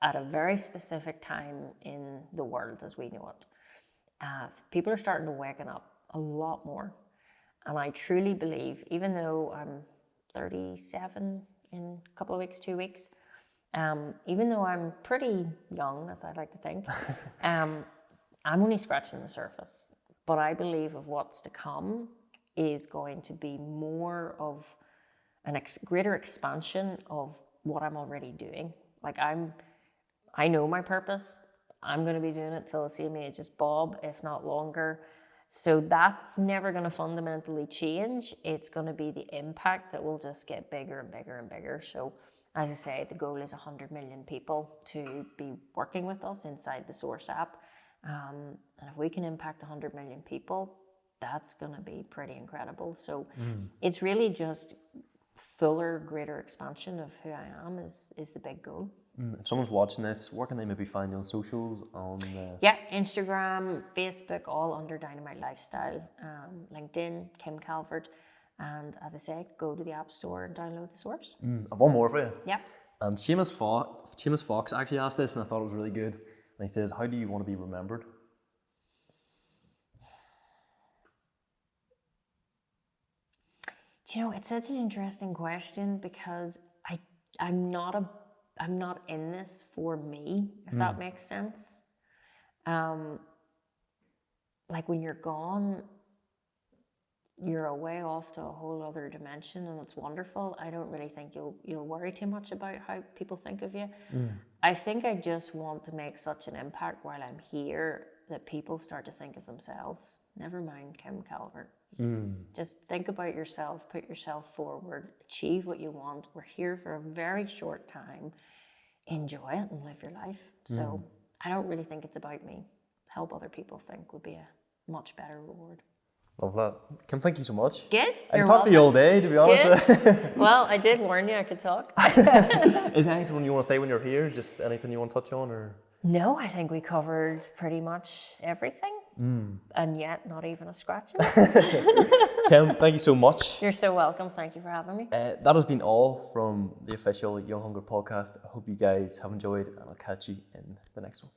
At a very specific time in the world as we know it. People are starting to waken up a lot more. And I truly believe, even though I'm 37 in a couple of weeks, 2 weeks, even though I'm pretty young, as I like to think, I'm only scratching the surface. But I believe of what's to come is going to be more of a greater expansion of what I'm already doing. Like I know my purpose. I'm going to be doing it till the same age as Bob, if not longer. So that's never going to fundamentally change. It's going to be the impact that will just get bigger and bigger and bigger. So as I say, the goal is 100 million people to be working with us inside the Source app. And if we can impact 100 million people, that's going to be pretty incredible. So it's really just fuller, greater expansion of who I am is the big goal. If someone's watching this, where can they maybe find you on socials? Yeah, Instagram, Facebook, all under Dynamite Lifestyle. LinkedIn, Kim Calvert. And as I say, go to the App Store and download the Source. I've one more for you. Yeah. And Seamus Fox actually asked this, and I thought it was really good. And he says, how do you want to be remembered? Do you know, it's such an interesting question because I'm not in this for me, if that makes sense. Like when you're gone, you're away off to a whole other dimension and it's wonderful. I don't really think you'll worry too much about how people think of you. I think I just want to make such an impact while I'm here that people start to think of themselves. Never mind Kim Calvert. Just think about yourself, put yourself forward, achieve what you want. We're here for a very short time. Enjoy it and live your life. So I don't really think it's about me. Help other people think would be a much better reward. Love that. Kim, thank you so much. Good. I can talk to you all day, to be honest. Good. Well, I did warn you I could talk. Is there anything you want to say when you're here? Just anything you want to touch on? Or? No, I think we covered pretty much everything. And yet, not even a scratch. Kim, thank you so much. You're so welcome. Thank you for having me. That has been all from the official Young Hunger podcast. I hope you guys have enjoyed, and I'll catch you in the next one.